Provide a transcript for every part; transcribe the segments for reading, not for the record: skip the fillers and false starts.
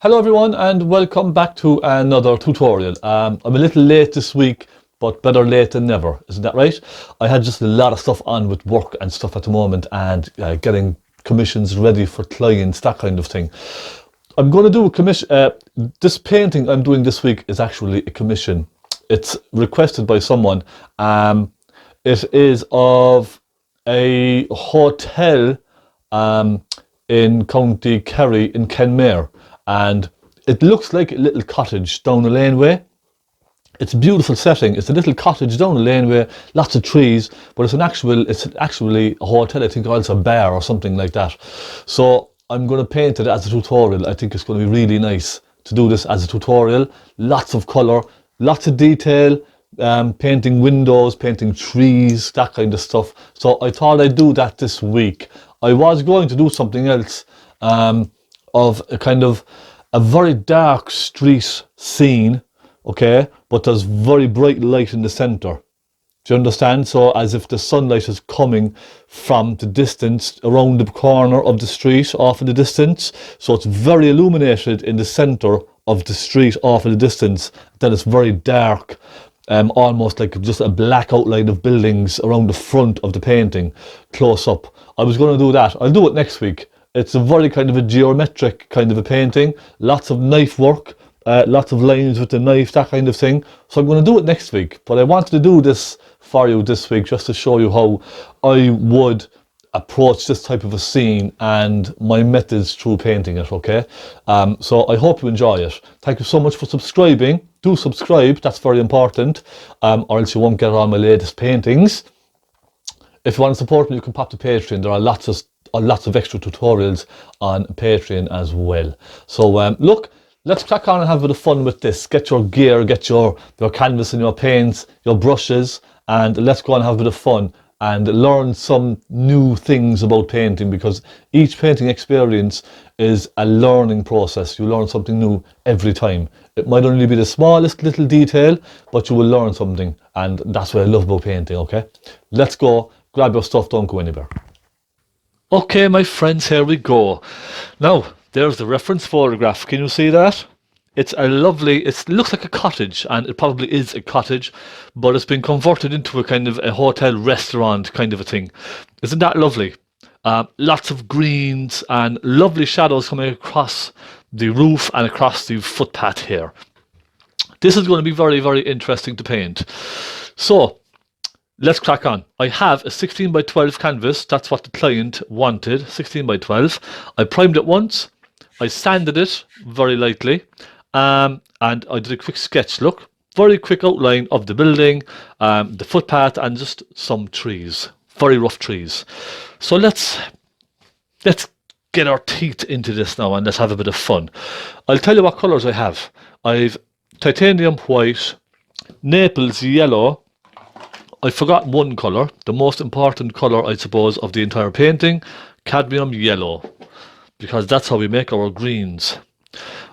Hello everyone and welcome back to another tutorial. I'm a little late this week, but better late than never, isn't that right? I had just a lot of stuff on with work and stuff at the moment and getting commissions ready for clients, that kind of thing. I'm going to do a commission. This painting I'm doing this week is actually a commission. It's requested by someone. It is of a hotel in County Kerry in Kenmare. And it looks like a little cottage down a laneway. It's a beautiful setting. It's a little cottage down a laneway, lots of trees, but it's actually a hotel, I think, or else a bar or something like that. So I'm going to paint it as a tutorial. I think it's going to be really nice to do this as a tutorial. Lots of colour, lots of detail, painting windows, painting trees, that kind of stuff. So I thought I'd do that this week. I was going to do something else, of a kind of a very dark street scene, okay, but there's very bright light in the center. Do you understand? So as if the sunlight is coming from the distance around the corner of the street off in the distance. So it's very illuminated in the center of the street off in the distance. Then it's very dark, almost like just a black outline of buildings around the front of the painting, close up. I was going to do that. I'll do it next week. It's a very kind of a geometric kind of a painting, lots of knife work, lots of lines with the knife, that kind of thing. So I'm going to do it next week, but I wanted to do this for you this week just to show you how I would approach this type of a scene and my methods through painting it, okay? So I hope you enjoy it. Thank you so much for subscribing. Do subscribe, that's very important, or else you won't get all my latest paintings. If you want to support me, you can pop to Patreon. There are lots of extra tutorials on Patreon as well. So look, let's crack on and have a bit of fun with this. Get your gear, get your canvas and your paints, your brushes, and let's go and have a bit of fun and learn some new things about painting, because each painting experience is a learning process. You learn something new every time. It might only be the smallest little detail, but you will learn something, and that's what I love about painting, okay? Let's go, grab your stuff, don't go anywhere. Okay, my friends, here we go. Now, there's the reference photograph. Can you see that? It's a lovely, it looks like a cottage, and it probably is a cottage, but it's been converted into a kind of a hotel restaurant kind of a thing. Isn't that lovely? Lots of greens and lovely shadows coming across the roof and across the footpath here. This is going to be very, very interesting to paint. So, let's crack on. I have a 16 by 12 canvas. That's what the client wanted, 16 by 12. I primed it once. I sanded it very lightly. And I did a quick sketch. Look, very quick outline of the building, the footpath, and just some trees. Very rough trees. So let's get our teeth into this now and let's have a bit of fun. I'll tell you what colours I have. I've titanium white, Naples yellow. I forgot one colour, the most important colour, I suppose, of the entire painting, cadmium yellow, because that's how we make our greens.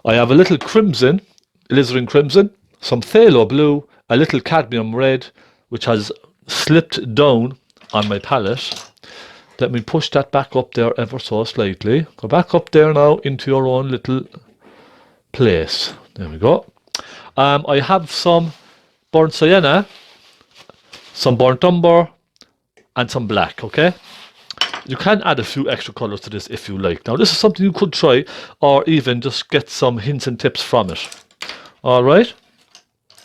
I have a little crimson, alizarin crimson, some phaylo blue, a little cadmium red, which has slipped down on my palette. Let me push that back up there ever so slightly. Go back up there now into your own little place. There we go. I have some burnt sienna, some burnt umber, and some black, okay? You can add a few extra colours to this if you like. Now, this is something you could try, or even just get some hints and tips from it. Alright?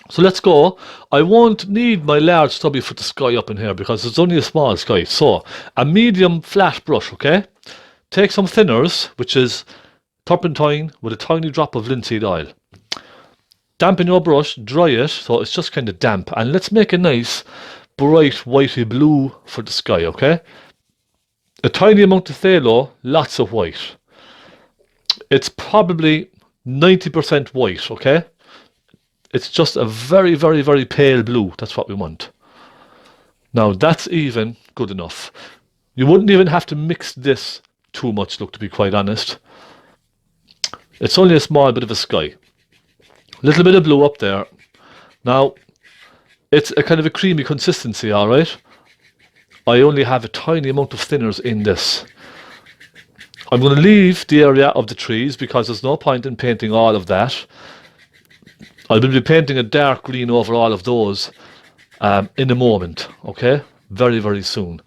So let's go. I won't need my large stubby for the sky up in here, because it's only a small sky. So, a medium flat brush, okay? Take some thinners, which is turpentine with a tiny drop of linseed oil. Dampen your brush, dry it, so it's just kind of damp. And let's make a nice bright whitey blue for the sky, okay? A tiny amount of phaylo, lots of white. It's probably 90% white, okay? It's just a very, very, very pale blue. That's what we want. Now, that's even good enough. You wouldn't even have to mix this too much, look, to be quite honest. It's only a small bit of a sky. Little bit of blue up there. Now, it's a kind of a creamy consistency, all right? I only have a tiny amount of thinners in this. I'm going to leave the area of the trees because there's no point in painting all of that. I will be painting a dark green over all of those in a moment, okay? Very, very soon.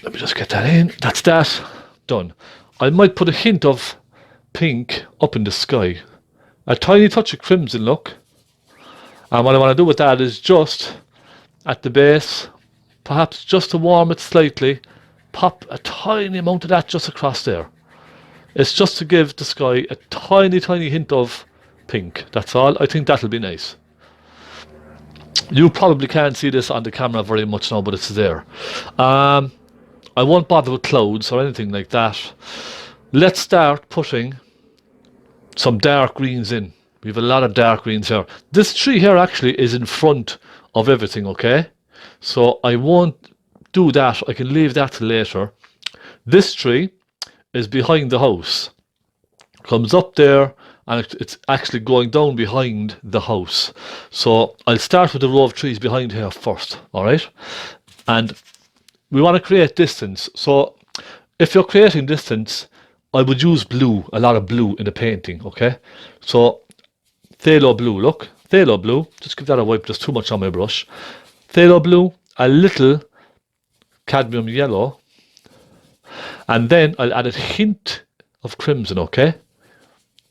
Let me just get that in. That's that. Done. I might put a hint of pink up in the sky. A tiny touch of crimson, look. And what I want to do with that is just at the base, perhaps just to warm it slightly, pop a tiny amount of that just across there. It's just to give the sky a tiny, tiny hint of pink. That's all. I think that'll be nice. You probably can't see this on the camera very much now, but it's there. I won't bother with clouds or anything like that. Let's start putting some dark greens in. We have a lot of dark greens here. This tree here actually is in front of everything, okay? So I won't do that. I can leave that till later. This tree is behind the house. Comes up there and it's actually going down behind the house. So I'll start with the row of trees behind here first, all right? And we want to create distance. So if you're creating distance, I would use blue, a lot of blue in the painting, okay? So phthalo blue, look, phthalo blue. Just give that a wipe, there's too much on my brush. Phthalo blue, a little cadmium yellow, and then I'll add a hint of crimson, okay?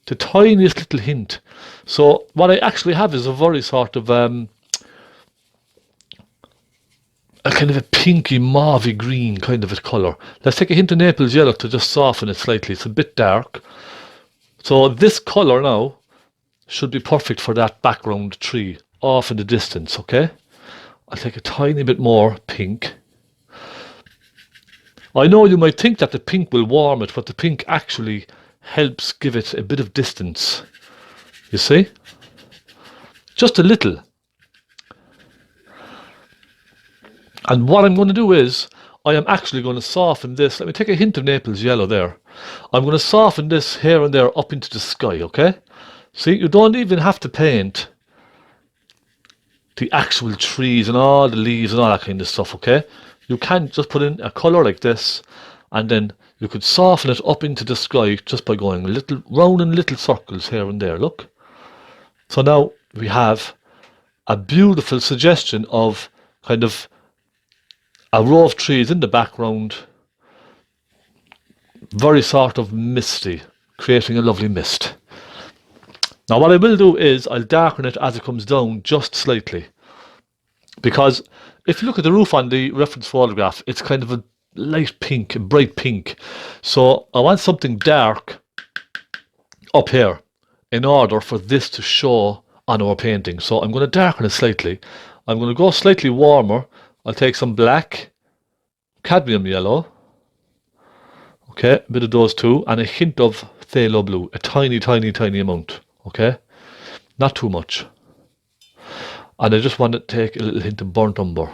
The tiniest little hint. So what I actually have is a very sort of a kind of a pinky mauvey green kind of a colour. Let's take a hint of Naples yellow to just soften it slightly. It's a bit dark. So this colour now should be perfect for that background tree off in the distance, okay? I'll take a tiny bit more pink. I know you might think that the pink will warm it, but the pink actually helps give it a bit of distance. You see? Just a little. And what I'm going to do is, I am actually going to soften this. Let me take a hint of Naples yellow there. I'm going to soften this here and there up into the sky, okay? See, you don't even have to paint the actual trees and all the leaves and all that kind of stuff, okay? You can just put in a colour like this, and then you could soften it up into the sky just by going little round in little circles here and there, look. So now we have a beautiful suggestion of kind of a row of trees in the background, very sort of misty, creating a lovely mist. Now what I will do is I'll darken it as it comes down just slightly, because if you look at the roof on the reference photograph, it's kind of a light pink, a bright pink. So I want something dark up here in order for this to show on our painting. So I'm going to darken it slightly. I'm going to go slightly warmer. I'll take some black, cadmium yellow, okay, a bit of those two, and a hint of phthalo blue, a tiny, tiny, tiny amount, okay, not too much. And I just want to take a little hint of burnt umber.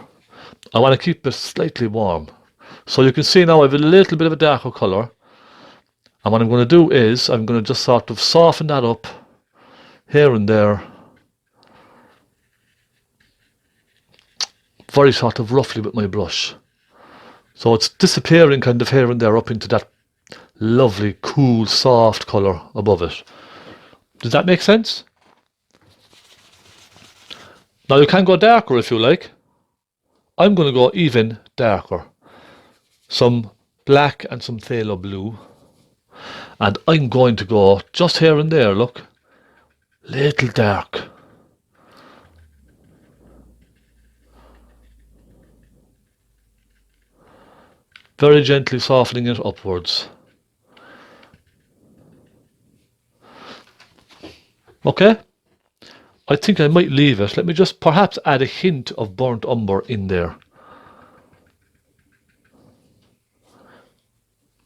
I want to keep it slightly warm. So you can see now I have a little bit of a darker colour. And what I'm going to do is I'm going to just sort of soften that up here and there. Very sort of roughly with my brush. So it's disappearing kind of here and there up into that lovely, cool, soft colour above it. Does that make sense? Now you can go darker if you like. I'm going to go even darker. Some black and some phthalo blue. And I'm going to go just here and there, look. Little dark. Very gently softening it upwards. Okay? I think I might leave it. Let me just perhaps add a hint of burnt umber in there.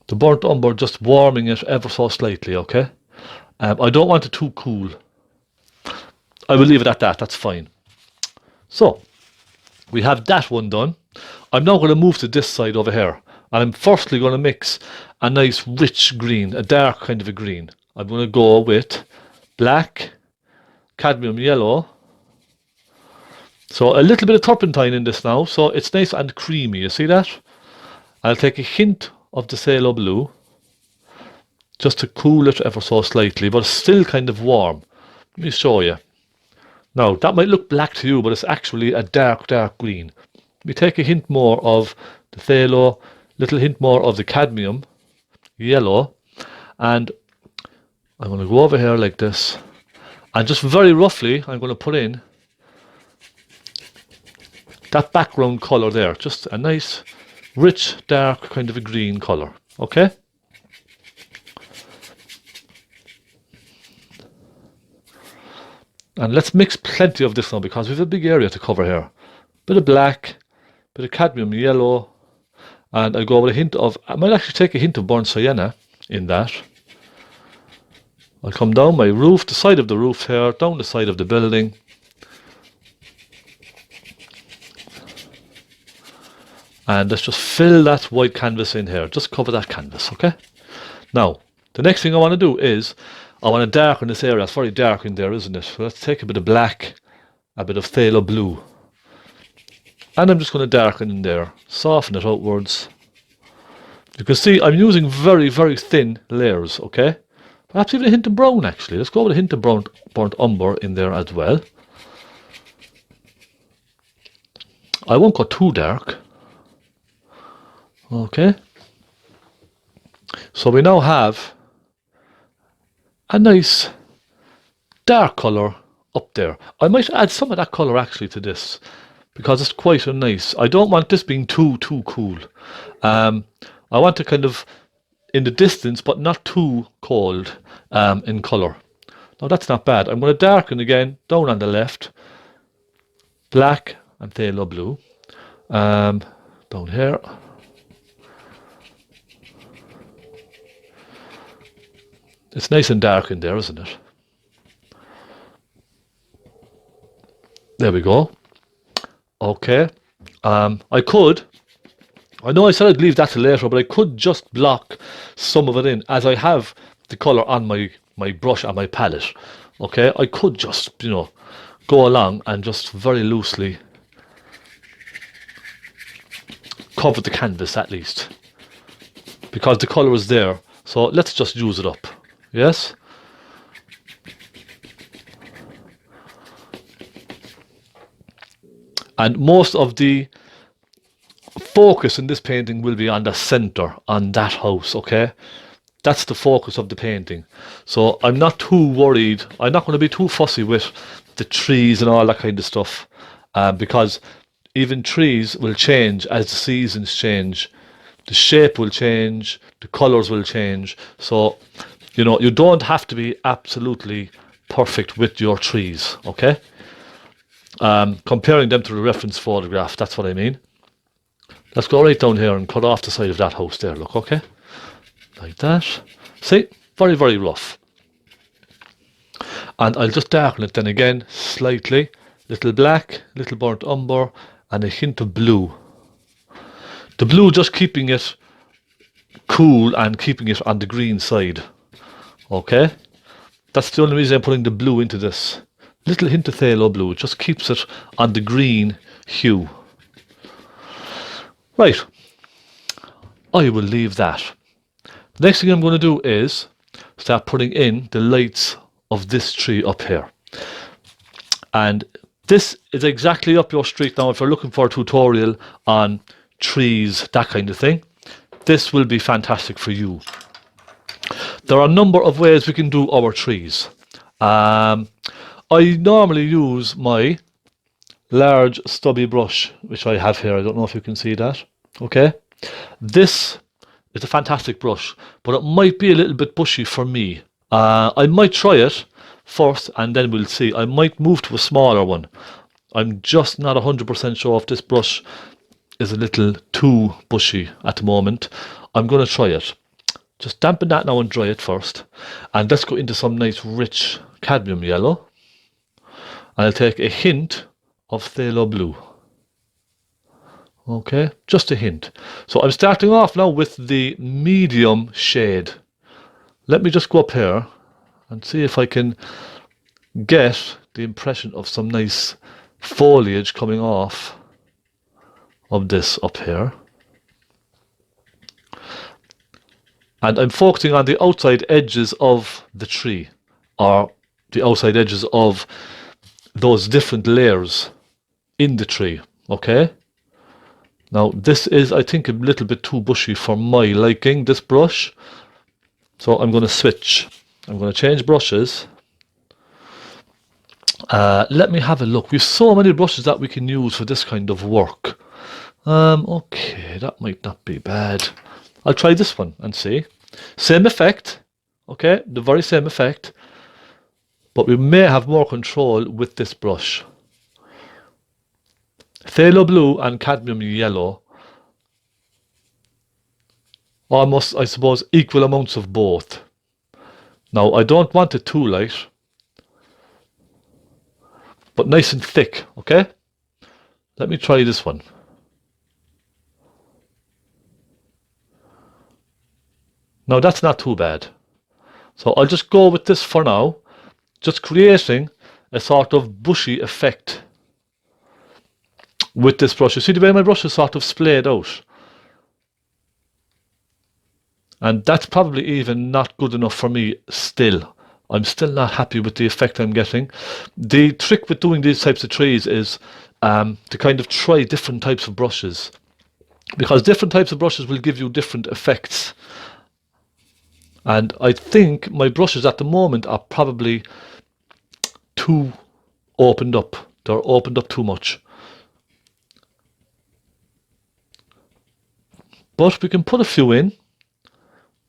The burnt umber just warming it ever so slightly, okay? I don't want it too cool. I will leave it at that, that's fine. So, we have that one done. I'm now going to move to this side over here. And I'm firstly going to mix a nice rich green, a dark kind of a green. I'm going to go with black, cadmium yellow. So a little bit of turpentine in this now, so it's nice and creamy, you see that? I'll take a hint of the phaylo blue, just to cool it ever so slightly, but it's still kind of warm. Let me show you. Now, that might look black to you, but it's actually a dark, dark green. We take a hint more of the phaylo, little hint more of the cadmium yellow, and I'm going to go over here like this, and just very roughly I'm going to put in that background colour there, just a nice rich dark kind of a green colour. Okay, and let's mix plenty of this now because we have a big area to cover here. Bit of black, bit of cadmium yellow, and I go with a hint of, I might actually take a hint of burnt sienna in that. I'll come down my roof, the side of the roof here, down the side of the building. And let's just fill that white canvas in here. Just cover that canvas, okay? Now, the next thing I want to do is, I want to darken this area. It's very dark in there, isn't it? So let's take a bit of black, a bit of phaylo blue. And I'm just going to darken in there, soften it outwards. You can see I'm using very, very thin layers, okay? Perhaps even a hint of brown, actually. Let's go with a hint of burnt umber in there as well. I won't go too dark. Okay. So we now have a nice dark colour up there. I might add some of that colour actually to this, because it's quite a nice. I don't want this being too cool. I want to kind of in the distance, but not too cold in colour. Now that's not bad. I'm going to darken again down on the left, black and phaylo blue. Down here. It's nice and dark in there, isn't it? There we go. Okay. I know I said I'd leave that till later, but I could just block some of it in, as I have the colour on my brush and my palette. Okay, I could just, go along and just very loosely cover the canvas at least, because the colour is there. So let's just use it up. Yes? And most of the focus in this painting will be on the center, on that house, okay? That's the focus of the painting. So I'm not too worried. I'm not going to be too fussy with the trees and all that kind of stuff, because even trees will change as the seasons change. The shape will change, the colours will change. So, you don't have to be absolutely perfect with your trees, okay? Comparing them to the reference photograph, that's what I mean. Let's go right down here and cut off the side of that house there, look, okay? Like that. See? Very, very rough. And I'll just darken it then again, slightly. Little black, little burnt umber, and a hint of blue. The blue just keeping it cool and keeping it on the green side. Okay? That's the only reason I'm putting the blue into this. Little hint of phaylo blue, it just keeps it on the green hue. Right, I will leave that. The next thing I'm going to do is start putting in the lights of this tree up here. And this is exactly up your street now. If you're looking for a tutorial on trees, that kind of thing, this will be fantastic for you. There are a number of ways we can do our trees. I normally use my large stubby brush, which I have here. I don't know if you can see that. Okay, this is a fantastic brush, but it might be a little bit bushy for me. I might try it first and then we'll see. I might move to a smaller one. I'm just not 100% sure if this brush is a little too bushy at the moment. I'm going to try it. Just dampen that now and dry it first. And let's go into some nice rich cadmium yellow. And I'll take a hint of phaylo blue. Okay, just a hint. So I'm starting off now with the medium shade. Let me just go up here and see if I can get the impression of some nice foliage coming off of this up here. And I'm focusing on the outside edges of the tree, or the outside edges of those different layers in the tree, okay? Now this is, I think, a little bit too bushy for my liking, this brush. So I'm going to switch. I'm going to change brushes. Let me have a look. We have so many brushes that we can use for this kind of work. Okay, that might not be bad. I'll try this one and see. Same effect, okay, the very same effect, but we may have more control with this brush. Phthalo blue and cadmium yellow. Almost, I suppose, equal amounts of both. Now, I don't want it too light, but nice and thick, okay? Let me try this one. Now, that's not too bad. So I'll just go with this for now, just creating a sort of bushy effect with this brush. You see the way my brush is sort of splayed out? And that's probably even not good enough for me still. I'm still not happy with the effect I'm getting. The trick with doing these types of trees is to kind of try different types of brushes, because different types of brushes will give you different effects. And I think my brushes at the moment are probably too opened up. They're opened up too much. But we can put a few in.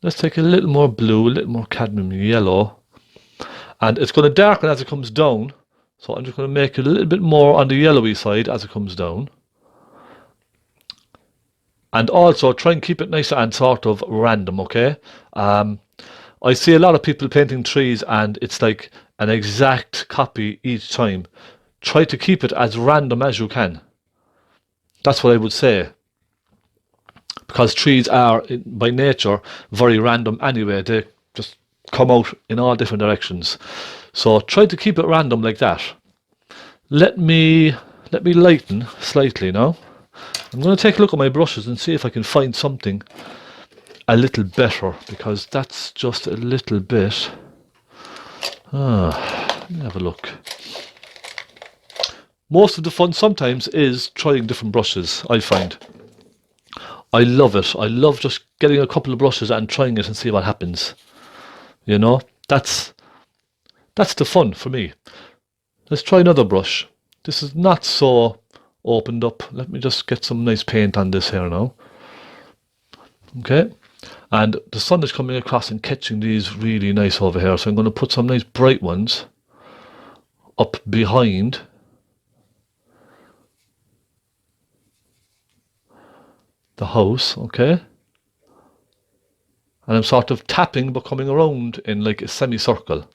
Let's take a little more blue, a little more cadmium yellow. And it's going to darken as it comes down. So I'm just going to make it a little bit more on the yellowy side as it comes down. And also try and keep it nice and sort of random, okay? I see a lot of people painting trees and it's like an exact copy each time. Try to keep it as random as you can. That's what I would say. Because trees are, by nature, very random anyway. They just come out in all different directions. So try to keep it random like that. Let me lighten slightly now. I'm going to take a look at my brushes and see if I can find something a little better, because that's just a little bit. Let me have a look. Most of the fun sometimes is trying different brushes, I find. I love it. I love just getting a couple of brushes and trying it and see what happens. You know, that's the fun for me. Let's try another brush. This is not so opened up. Let me just get some nice paint on this here now. Okay. And the sun is coming across and catching these really nice over here. So I'm going to put some nice bright ones up behind. The house, okay? And I'm sort of tapping but coming around in like a semicircle.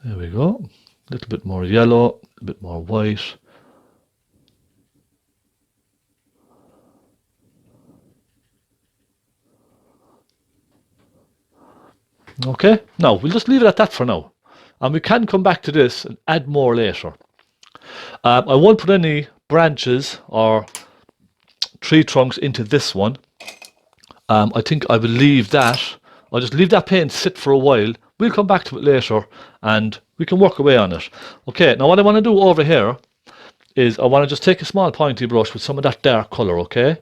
There we go. A little bit more yellow, a bit more white. Okay, now we'll just leave it at that for now. And we can come back to this and add more later. I won't put any branches or tree trunks into this one. I think I will leave that. I'll just leave that paint sit for a while. We'll come back to it later and we can work away on it. Okay, now what I want to do over here is I want to just take a small pointy brush with some of that dark colour, okay?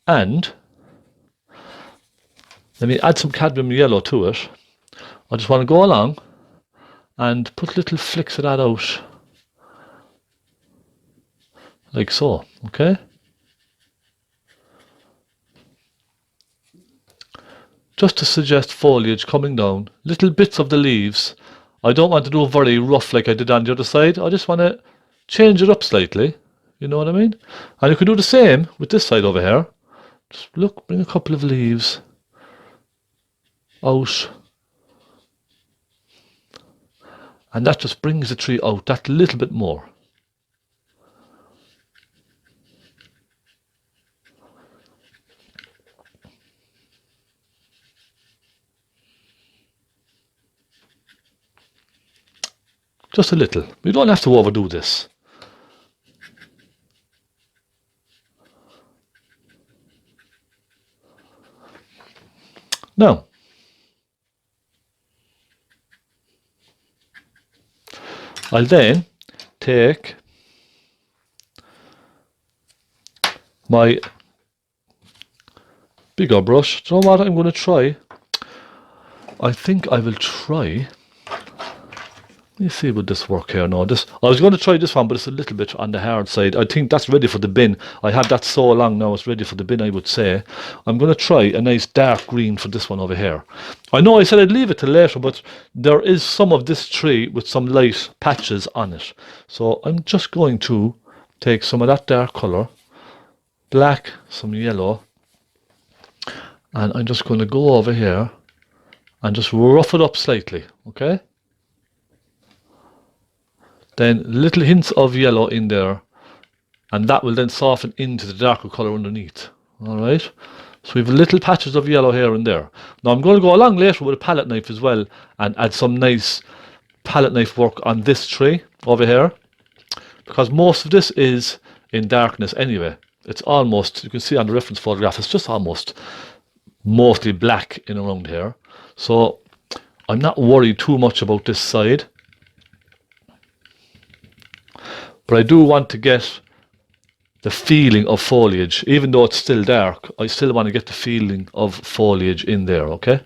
And let me add some cadmium yellow to it. I just want to go along and put little flicks of that out. Like so, okay? Just to suggest foliage coming down, little bits of the leaves. I don't want to do very rough like I did on the other side. I just want to change it up slightly. You know what I mean? And you can do the same with this side over here. Just look, bring a couple of leaves out. And that just brings the tree out that little bit more. Just a little. We don't have to overdo this. Now, I'll then take my bigger brush. Do you know what I'm going to try? I think I will try. Let me see, would this work here? No, this. I was going to try this one, but it's a little bit on the hard side. I think that's ready for the bin. I have that so long now, it's ready for the bin, I would say. I'm going to try a nice dark green for this one over here. I know I said I'd leave it till later, but there is some of this tree with some light patches on it. So I'm just going to take some of that dark colour, black, some yellow, and I'm just going to go over here and just rough it up slightly, okay? Then little hints of yellow in there, and that will then soften into the darker colour underneath. Alright, so we have little patches of yellow here and there. Now I'm going to go along later with a palette knife as well and add some nice palette knife work on this tree over here, because most of this is in darkness anyway. It's almost, you can see on the reference photograph, it's just almost mostly black in around here. So I'm not worried too much about this side. But I do want to get the feeling of foliage. Even though it's still dark, I still want to get the feeling of foliage in there, okay?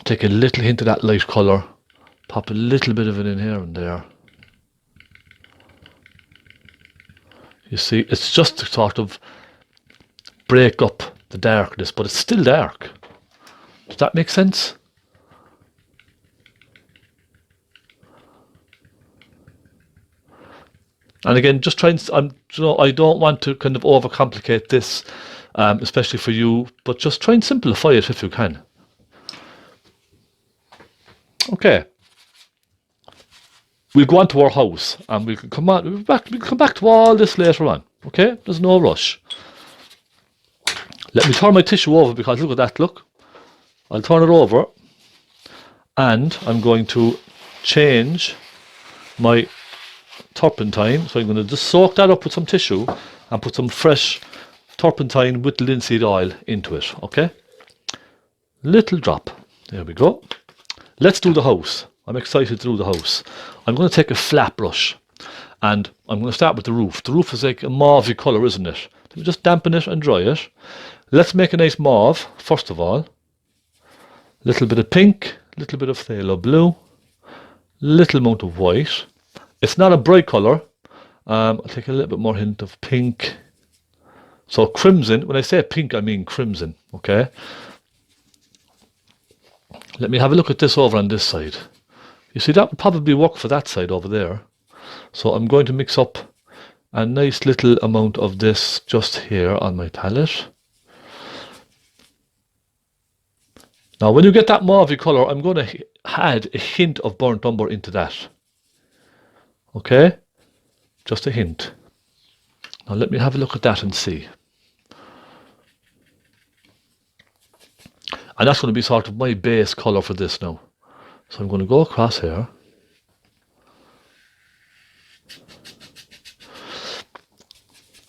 Take a little hint of that light colour, pop a little bit of it in here and there. You see, it's just to sort of break up the darkness, but it's still dark. Does that make sense? And again, just trying, I don't want to kind of overcomplicate this, especially for you, but just try and simplify it if you can. Okay. We'll go on to our house, and we'll come back to all this later on. Okay? There's no rush. Let me turn my tissue over, because look at that, look. I'll turn it over, and I'm going to change my turpentine. So I'm going to just soak that up with some tissue and put some fresh turpentine with linseed oil into it, okay? Little drop. There we go. Let's do the house. I'm excited to do the house. I'm going to take a flat brush, and I'm going to start with the roof. The roof is like a mauve colour, isn't it? Just dampen it and dry it. Let's make a nice mauve, first of all. Little bit of pink, little bit of phthalo blue, little amount of white. It's not a bright colour. I'll take a little bit more hint of pink. So crimson, when I say pink, I mean crimson, okay? Let me have a look at this over on this side. You see, that would probably work for that side over there. So I'm going to mix up a nice little amount of this just here on my palette. Now, when you get that mauve colour, I'm going to add a hint of burnt umber into that. Okay? Just a hint. Now let me have a look at that and see. And that's going to be sort of my base colour for this now. So I'm going to go across here.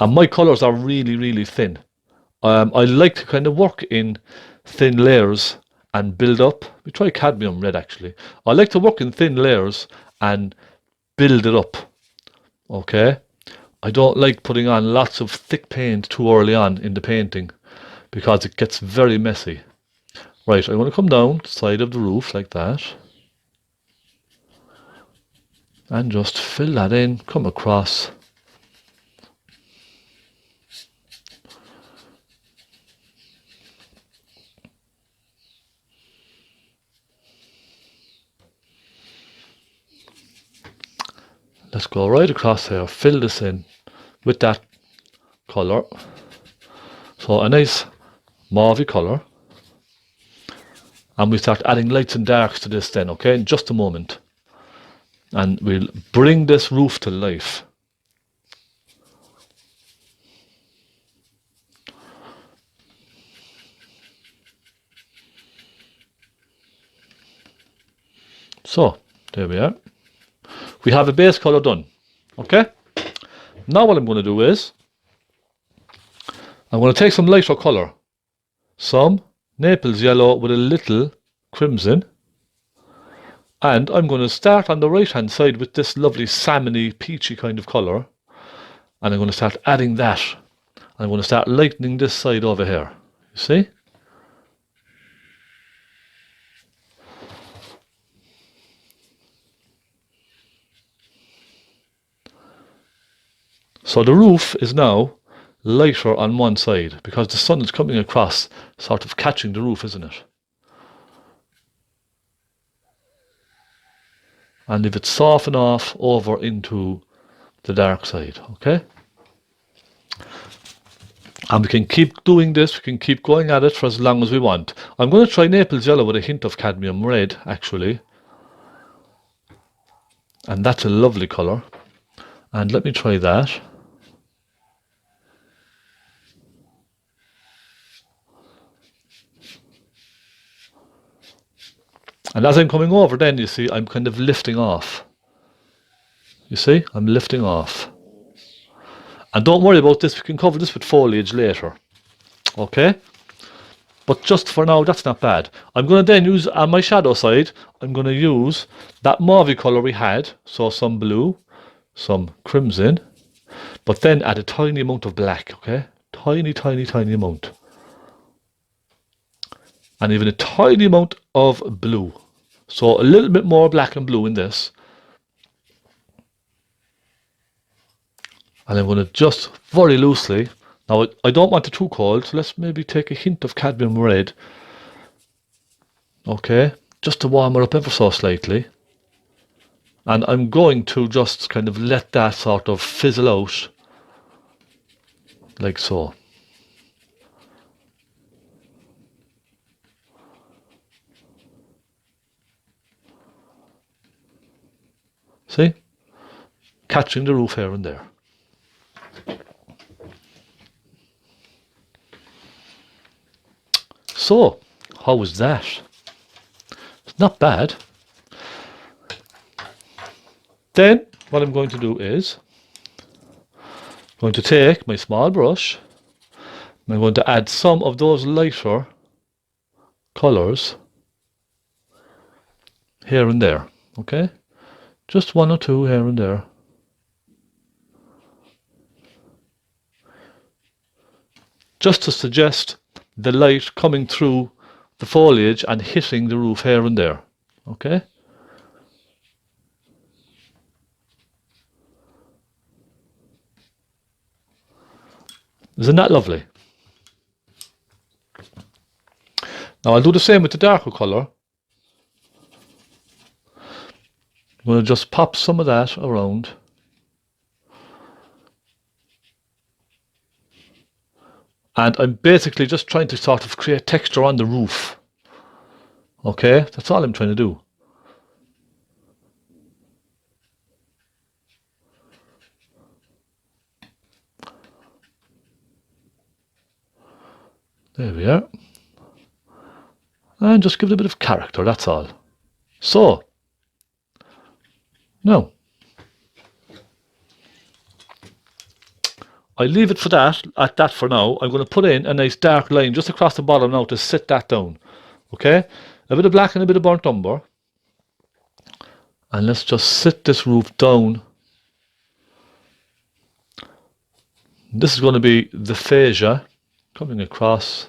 And my colours are really, really thin. I like to kind of work in thin layers and build up. We try cadmium red actually. I like to work in thin layers and build it up. Okay? I don't like putting on lots of thick paint too early on in the painting, because it gets very messy. Right, I'm going to come down the side of the roof like that. And just fill that in, come across. Let's go right across here, fill this in with that colour. So a nice mauve colour. And we start adding lights and darks to this then, okay, in just a moment. And we'll bring this roof to life. So, there we are. We have a base colour done. Okay? Now what I'm going to do is, I'm going to take some lighter colour. Some Naples yellow with a little crimson. And I'm going to start on the right hand side with this lovely salmony, peachy kind of colour. And I'm going to start adding that. I'm going to start lightening this side over here. You see? So the roof is now lighter on one side because the sun is coming across, sort of catching the roof, isn't it? And if it soften off over into the dark side, okay? And we can keep doing this, we can keep going at it for as long as we want. I'm going to try Naples yellow with a hint of cadmium red, actually. And that's a lovely colour. And let me try that. And as I'm coming over then, you see, I'm kind of lifting off. You see, I'm lifting off. And don't worry about this, we can cover this with foliage later. Okay? But just for now, that's not bad. I'm going to then use, on my shadow side, I'm going to use that mauve colour we had. So some blue, some crimson, but then add a tiny amount of black, okay? Tiny, tiny, tiny amount. And even a tiny amount of blue. So a little bit more black and blue in this. And I'm going to just very loosely. Now I don't want it too cold, so let's maybe take a hint of cadmium red. Okay, just to warm it up ever so slightly. And I'm going to just kind of let that sort of fizzle out. Like so. See? Catching the roof here and there. So, how was that? It's not bad. Then, what I'm going to do is, I'm going to take my small brush, and I'm going to add some of those lighter colours here and there, okay? Just one or two here and there. Just to suggest the light coming through the foliage and hitting the roof here and there, okay? Isn't that lovely? Now I'll do the same with the darker colour. I'm going to just pop some of that around. And I'm basically just trying to sort of create texture on the roof. Okay, that's all I'm trying to do. There we are. And just give it a bit of character, that's all. So, now, I leave it for that, at that for now. I'm going to put in a nice dark line just across the bottom now to sit that down. Okay? A bit of black and a bit of burnt umber. And let's just sit this roof down. This is going to be the fascia coming across.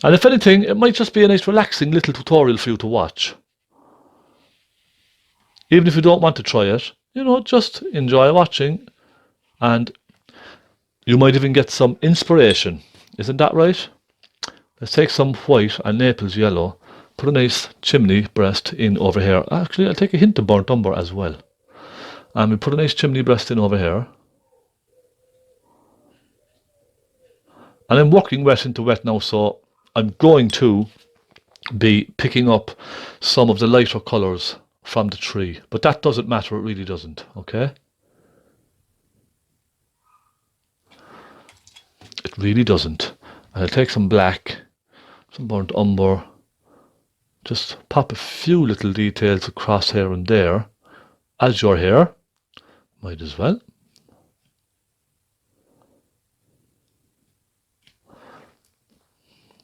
And if anything, it might just be a nice relaxing little tutorial for you to watch. Even if you don't want to try it, you know, just enjoy watching. And you might even get some inspiration. Isn't that right? Let's take some white and Naples yellow. Put a nice chimney breast in over here. Actually, I'll take a hint of burnt umber as well. And we put a nice chimney breast in over here. And I'm working wet into wet now, so I'm going to be picking up some of the lighter colours from the tree. But that doesn't matter, it really doesn't, okay? It It really doesn't. And I'll take some black, some burnt umber, just pop a few little details across here and there, as you're here, might as well.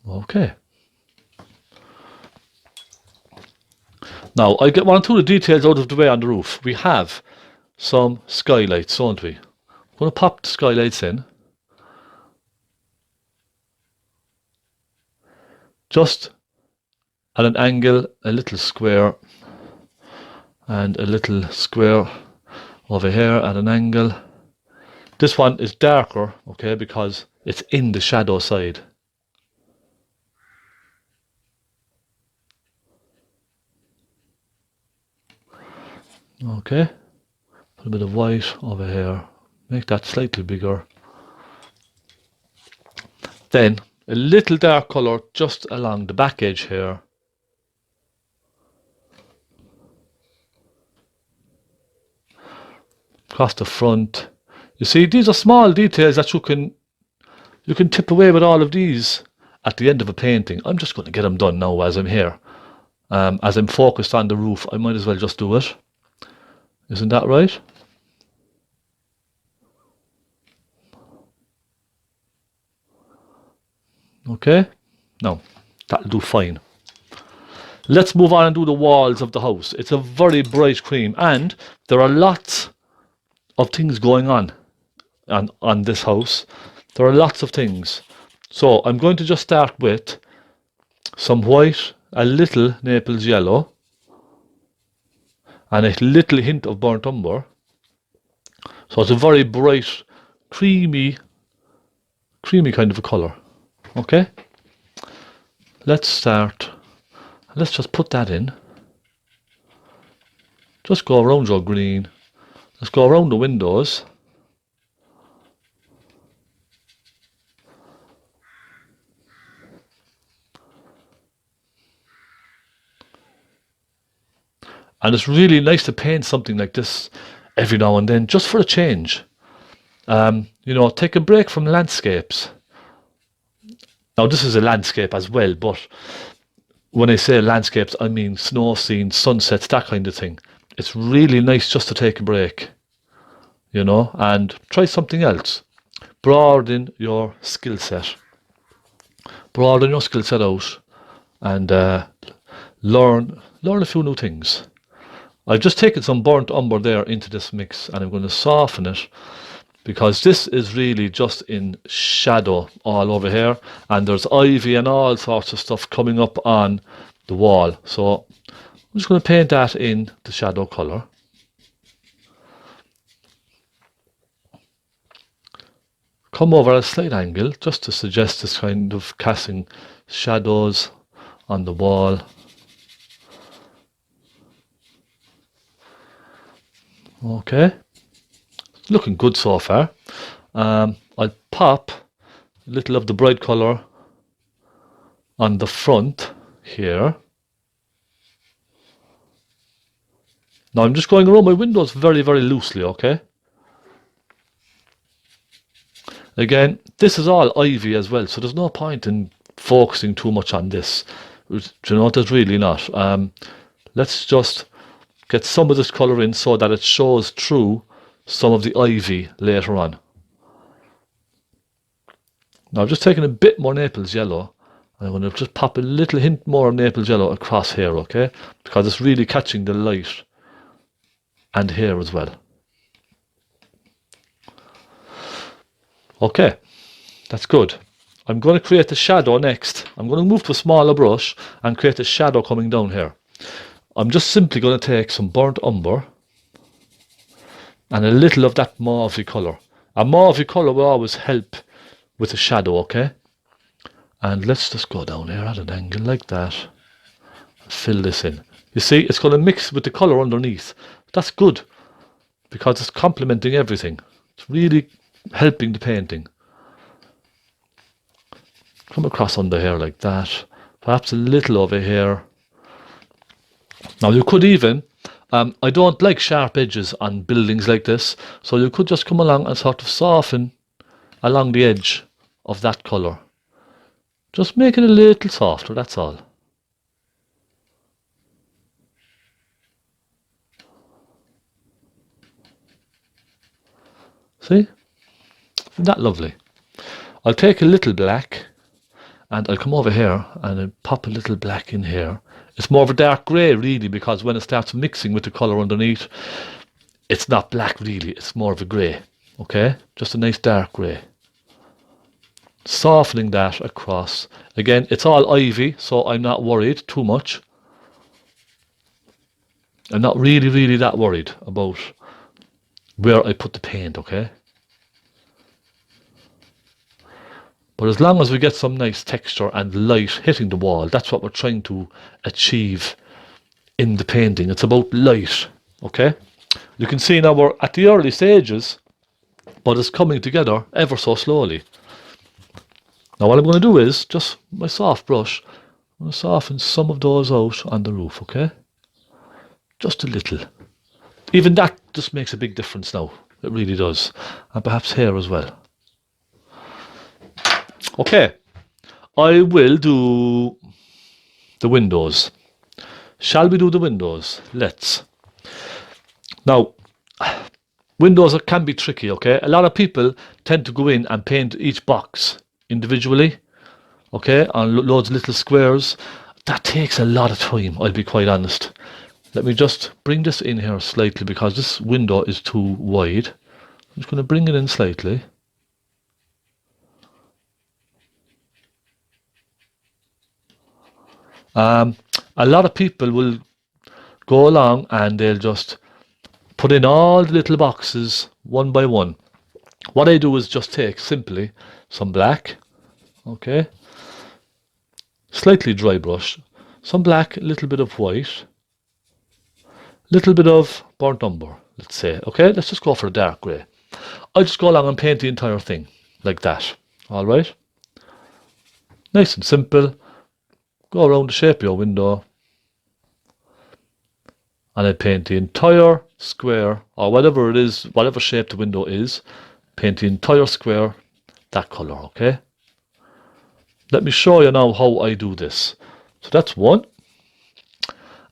Okay. Now, I get one or two of the details out of the way on the roof. We have some skylights, don't we? I'm going to pop the skylights in. Just at an angle, a little square, and a little square over here at an angle. This one is darker, okay, because it's in the shadow side. Okay, put a bit of white over here, make that slightly bigger. Then a little dark colour just along the back edge here. Across the front. You see, these are small details that you can tip away with all of these at the end of a painting. I'm just going to get them done now as I'm here. As I'm focused on the roof, I might as well just do it. Isn't that right? Okay, now that'll do fine. Let's move on and do the walls of the house. It's a very bright cream, and there are lots of things going on this house. There are lots of things. So I'm going to just start with some white, a little Naples yellow, and a little hint of burnt umber. So it's a very bright, creamy kind of a colour. Okay? Let's start. Let's just put that in. Just go around your green. Let's go around the windows. And it's really nice to paint something like this every now and then, just for a change. You know, take a break from landscapes. Now, this is a landscape as well, but when I say landscapes, I mean snow scenes, sunsets, that kind of thing. It's really nice just to take a break, you know, and try something else. Broaden your skill set. Broaden your skill set out and learn a few new things. I've just taken some burnt umber there into this mix, and I'm going to soften it, because this is really just in shadow all over here, and there's ivy and all sorts of stuff coming up on the wall. So I'm just going to paint that in the shadow colour. Come over at a slight angle just to suggest this kind of casting shadows on the wall. Okay, looking good so far. I'll pop a little of the bright colour on the front here. Now I'm just going around my windows very, very loosely, okay? Again, this is all ivy as well, so there's no point in focusing too much on this. You know, there's really not. Let's just get some of this colour in so that it shows through some of the ivy later on. Now I've just taken a bit more Naples yellow. I'm going to just pop a little hint more of Naples yellow across here, okay? Because it's really catching the light. And here as well. Okay, that's good. I'm going to create a shadow next. I'm going to move to a smaller brush and create a shadow coming down here. I'm just simply going to take some burnt umber and a little of that mauvey colour. A mauvey colour will always help with a shadow, okay? And let's just go down here at an angle like that. Fill this in. You see, it's going to mix with the colour underneath. That's good, because it's complementing everything. It's really helping the painting. Come across under here like that. Perhaps a little over here. Now you could even, I don't like sharp edges on buildings like this, so you could just come along and sort of soften along the edge of that colour. Just make it a little softer, that's all. See? Isn't that lovely? I'll take a little black and I'll come over here and I'll pop a little black in here. It's more of a dark grey really, because when it starts mixing with the colour underneath, it's not black really, it's more of a grey. Okay? Just a nice dark grey. Softening that across. Again, it's all ivy, so I'm not worried too much. I'm not really that worried about where I put the paint, okay? But as long as we get some nice texture and light hitting the wall, that's what we're trying to achieve in the painting. It's about light, okay? You can see now we're at the early stages, but it's coming together ever so slowly. Now what I'm going to do is, just my soft brush, I'm going to soften some of those out on the roof, okay? Just a little. Even that just makes a big difference now. It really does. And perhaps here as well. Okay, I will do the windows. Shall we do the windows? Let's. Now, windows can be tricky, okay? A lot of people tend to go in and paint each box individually, okay, on loads of little squares. That takes a lot of time, I'll be quite honest. Let me just bring this in here slightly because this window is too wide. I'm just going to bring it in slightly. A lot of people will go along and they'll just put in all the little boxes one by one. What I do is just take simply some black, okay, slightly dry brush, some black, a little bit of white, little bit of burnt umber, let's say, okay, let's just go for a dark grey. I'll just go along and paint the entire thing like that, alright? Nice and simple. Go around the shape of your window and I paint the entire square, or whatever it is, whatever shape the window is, paint the entire square that colour, okay? Let me show you now how I do this. So that's one.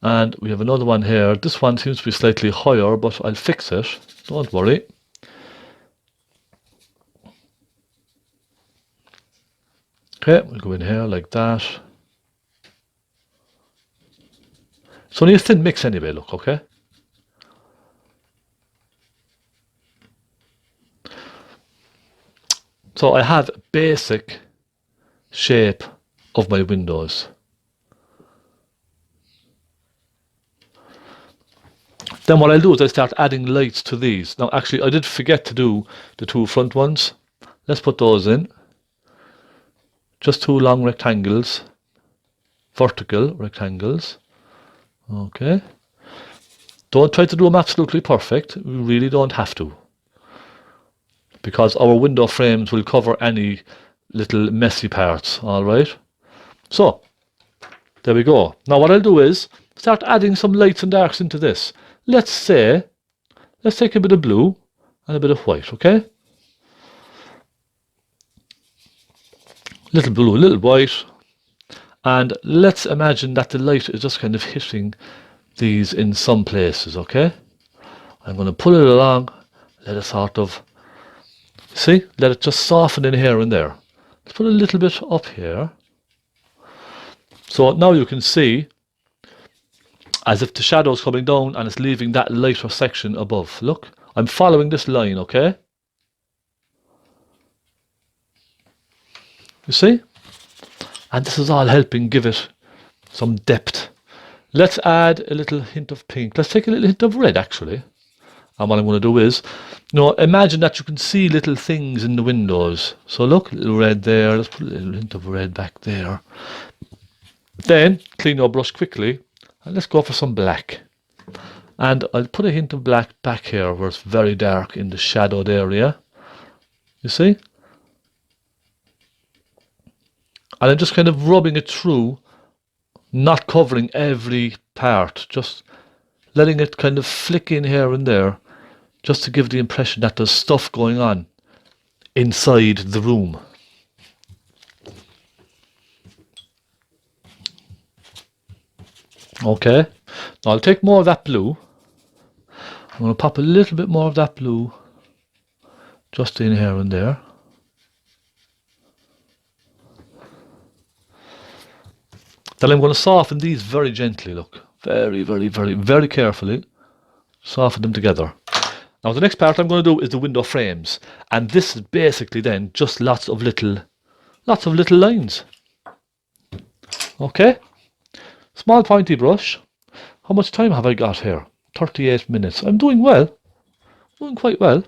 And we have another one here. This one seems to be slightly higher, but I'll fix it. Don't worry. Okay, we'll go in here like that. It's only a thin mix anyway, look, okay? So I have a basic shape of my windows. Then what I'll do is I start adding lights to these. Now actually I did forget to do the two front ones. Let's put those in. Just two long rectangles, vertical rectangles. Okay. Don't try to do them absolutely perfect. We really don't have to. Because our window frames will cover any little messy parts, alright? So, there we go. Now what I'll do is start adding some lights and darks into this. Let's take a bit of blue and a bit of white, okay? Little blue, little white. And let's imagine that the light is just kind of hitting these in some places, okay? I'm going to pull it along, let it sort of, see, let it just soften in here and there. Let's put a little bit up here. So now you can see as if the shadow's coming down and it's leaving that lighter section above. Look, I'm following this line, okay? You see? And this is all helping give it some depth. Let's add a little hint of pink. Let's take a little hint of red, actually. And what I'm going to do is, imagine that you can see little things in the windows. So look, a little red there. Let's put a little hint of red back there. Then, clean your brush quickly. And let's go for some black. And I'll put a hint of black back here where it's very dark in the shadowed area. You see? And I'm just kind of rubbing it through, not covering every part, just letting it kind of flick in here and there, just to give the impression that there's stuff going on inside the room. Okay, now I'll take more of that blue. I'm going to pop a little bit more of that blue just in here and there. Then I'm going to soften these very gently, look. Very, very, very, very carefully. Soften them together. Now the next part I'm going to do is the window frames. And this is basically then just lots of little lines. Okay? Small pointy brush. How much time have I got here? 38 minutes. I'm doing well. Doing quite well.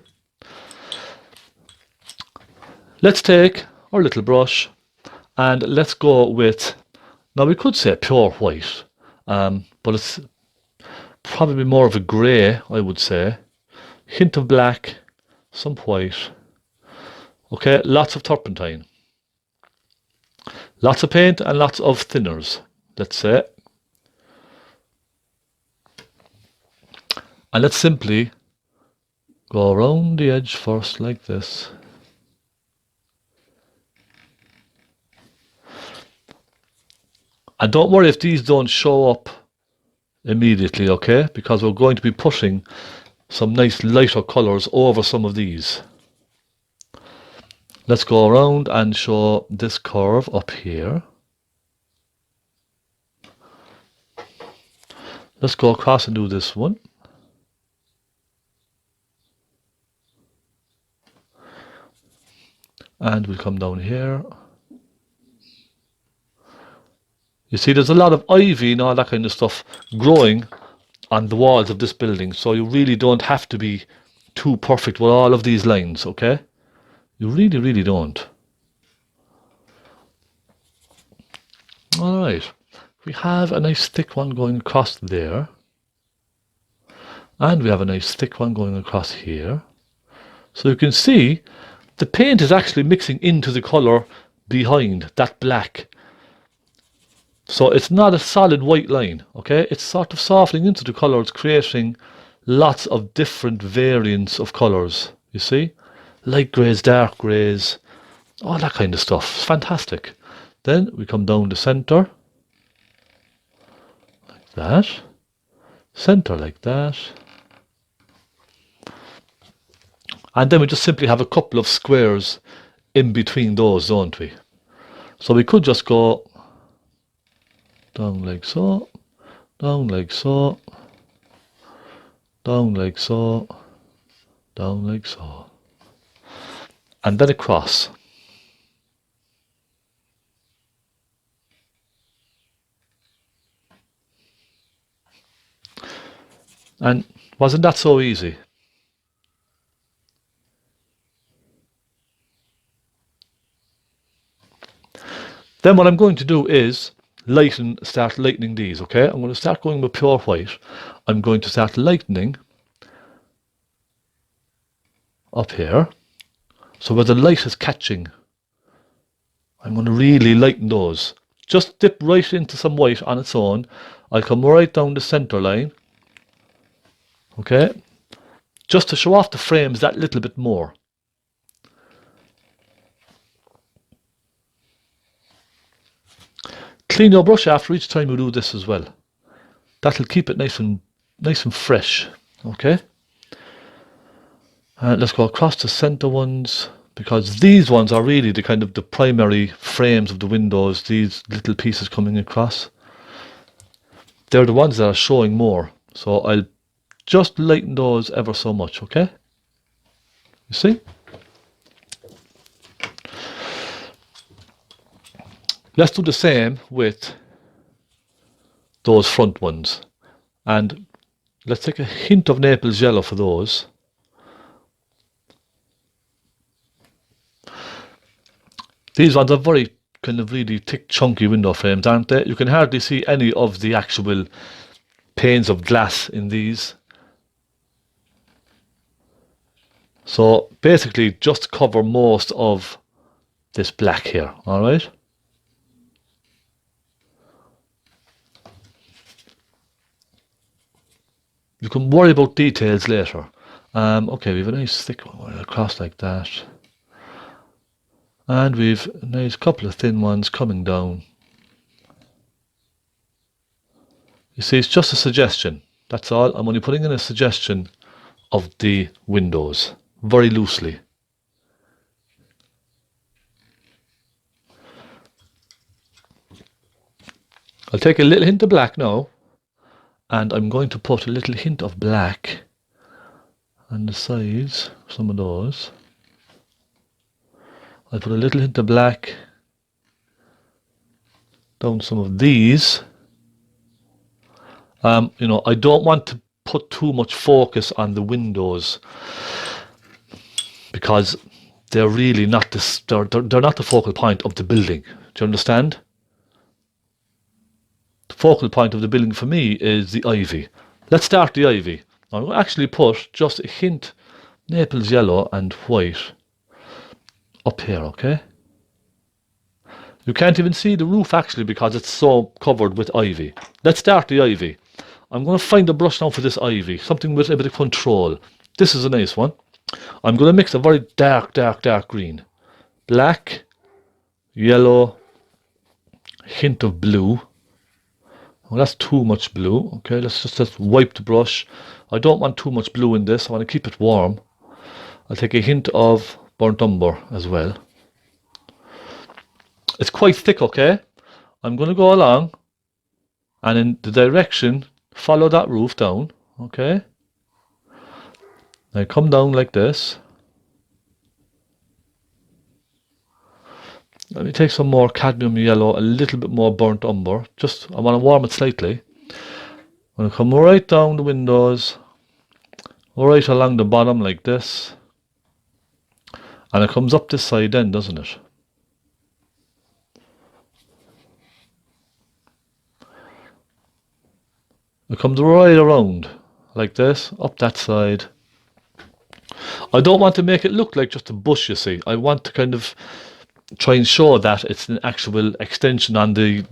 Let's take our little brush and let's go with, now we could say pure white, but it's probably more of a grey, I would say. Hint of black, some white. Okay, lots of turpentine. Lots of paint and lots of thinners, let's say. And let's simply go around the edge first like this. And don't worry if these don't show up immediately, okay? Because we're going to be pushing some nice lighter colours over some of these. Let's go around and show this curve up here. Let's go across and do this one. And we'll come down here. You see, there's a lot of ivy and all that kind of stuff growing on the walls of this building, so you really don't have to be too perfect with all of these lines, okay? You really, really don't. Alright, we have a nice thick one going across there. And we have a nice thick one going across here. So you can see the paint is actually mixing into the colour behind that black. So it's not a solid white line, okay? It's sort of softening into the colours, creating lots of different variants of colours, you see? Light greys, dark greys, all that kind of stuff. It's fantastic. Then we come down the centre, like that. Centre like that. And then we just simply have a couple of squares in between those, don't we? So we could just go down like so, down like so, down like so, down like so, and then across. And wasn't that so easy? Then what I'm going to do is start lightening these, okay? I'm going to start going with pure white. I'm going to start lightening up here. So where the light is catching, I'm going to really lighten those. Just dip right into some white on its own. I'll come right down the centre line. Okay? Just to show off the frames that little bit more. Clean your brush after each time you do this as well. That'll keep it nice and fresh. Okay? Let's go across the centre ones, because these ones are really the kind of the primary frames of the windows, these little pieces coming across. They're the ones that are showing more. So I'll just lighten those ever so much, okay? You see? Let's do the same with those front ones. And let's take a hint of Naples yellow for those. These ones are very kind of really thick, chunky window frames, aren't they? You can hardly see any of the actual panes of glass in these. So basically just cover most of this black here, alright? You can worry about details later. Okay, we have a nice thick one across like that. And we've a nice couple of thin ones coming down. You see, it's just a suggestion. That's all. I'm only putting in a suggestion of the windows, very loosely. I'll take a little hint of black now, and I'm going to put a little hint of black on the sides, some of those. I'll put a little hint of black down some of these. You know, I don't want to put too much focus on the windows because they're really not they're not the focal point of the building. Do you understand? The focal point of the building for me is the ivy. Let's start the ivy. I'm going to actually put just a hint Naples yellow and white up here, okay? You can't even see the roof actually because it's so covered with ivy. Let's start the ivy. I'm going to find a brush now for this ivy, something with a bit of control. This is a nice one. I'm going to mix a very dark green. Black, yellow, hint of blue. Well, that's too much blue. Okay, let's just wipe the brush. I don't want too much blue in this. I want to keep it warm. I'll take a hint of burnt umber as well. It's quite thick, okay? I'm going to go along and in the direction, follow that roof down, okay? Now come down like this. Let me take some more cadmium yellow, a little bit more burnt umber. Just, I want to warm it slightly. I'm going to come right down the windows, right along the bottom like this. And it comes up this side then, doesn't it? It comes right around like this, up that side. I don't want to make it look like just a bush, you see. I want to kind of try and show that it's an actual extension on the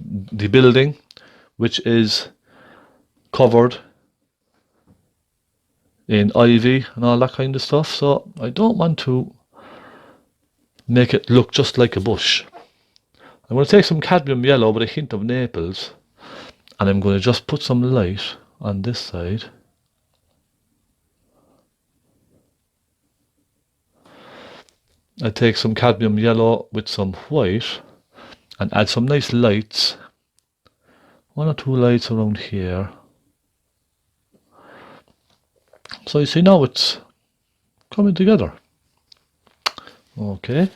building, which is covered in ivy and all that kind of stuff. So I don't want to make it look just like a bush. I'm going to take some cadmium yellow with a hint of Naples, and I'm going to just put some light on this side. I take some cadmium yellow with some white and add some nice lights. 1 or 2 lights around here. So you see now it's coming together. Okay.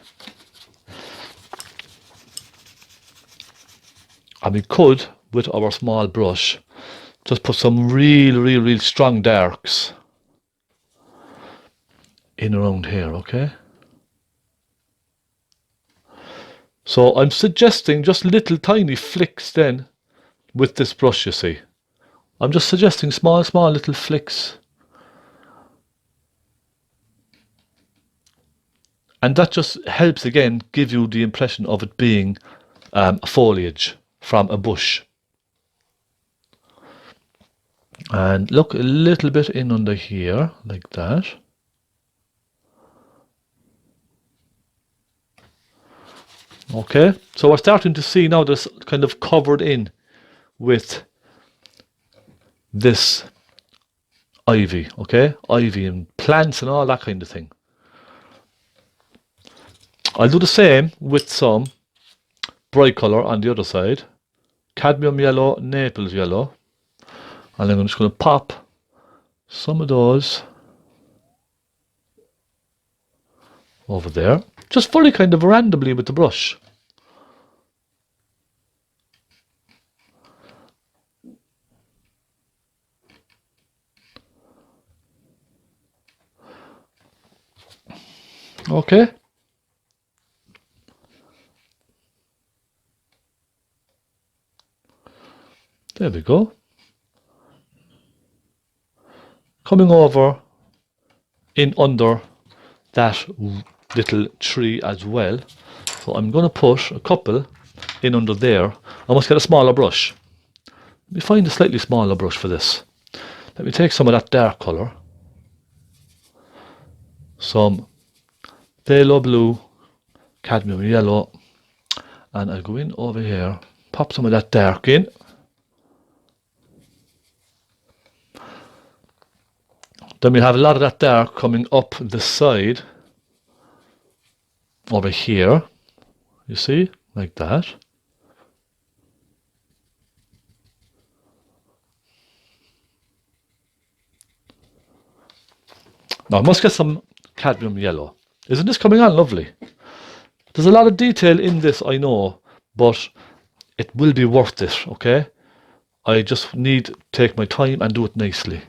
And we could, with our small brush, just put some real strong darks in around here, okay? So I'm suggesting just little tiny flicks then with this brush, you see. I'm just suggesting small little flicks. And that just helps again give you the impression of it being foliage from a bush. And look a little bit in under here, like that. Okay, so we're starting to see now this kind of covered in with this ivy, okay? Ivy and plants and all that kind of thing. I'll do the same with some bright colour on the other side. Cadmium yellow, Naples yellow. And I'm just going to pop some of those over there. Just very kind of randomly with the brush. Okay. There we go. Coming over in under that little tree as well. So I'm going to put a couple in under there. I must get a smaller brush. Let me find a slightly smaller brush for this. Let me take some of that dark colour. Some phaylo blue, cadmium yellow, and I'll go in over here, pop some of that dark in. Then we have a lot of that dark coming up the side over here, you see, like that. Now I must get some cadmium yellow. Isn't this coming on lovely? There's a lot of detail in this, I know, but it will be worth it, okay? I just need to take my time and do it nicely.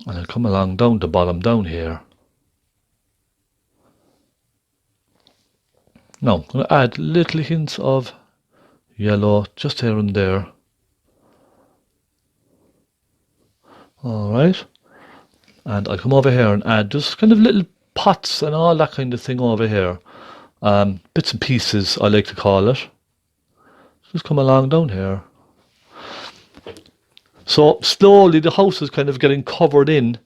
And I'll come along down the bottom down here. Now I'm going to add little hints of yellow just here and there. Alright. And I come over here and add just kind of little pots and all that kind of thing over here. Bits and pieces, I like to call it. Just come along down here. So slowly the house is kind of getting covered in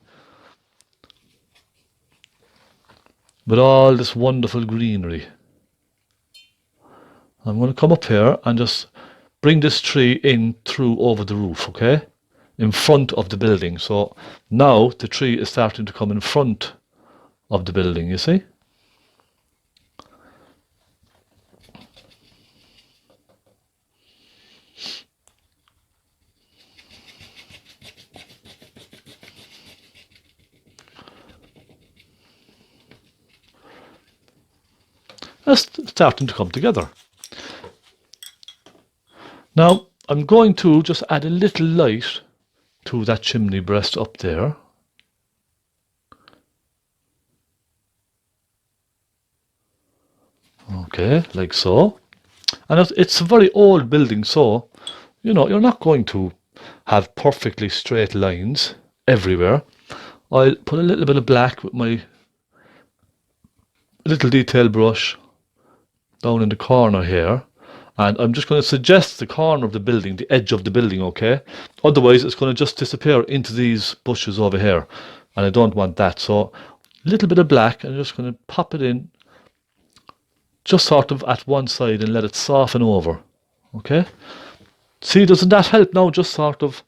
with all this wonderful greenery. I'm going to come up here and just bring this tree in through over the roof, okay? In front of the building. So now the tree is starting to come in front of the building, you see? That's starting to come together. Now I'm going to just add a little light to that chimney breast up there. Okay, like so. And it's a very old building, so you know you're not going to have perfectly straight lines everywhere. I'll put a little bit of black with my little detail brush down in the corner here, and I'm just going to suggest the corner of the building, the edge of the building, okay? Otherwise it's going to just disappear into these bushes over here, and I don't want that. So a little bit of black, and I'm just going to pop it in just sort of at one side and let it soften over, okay? See, doesn't that help now? Just sort of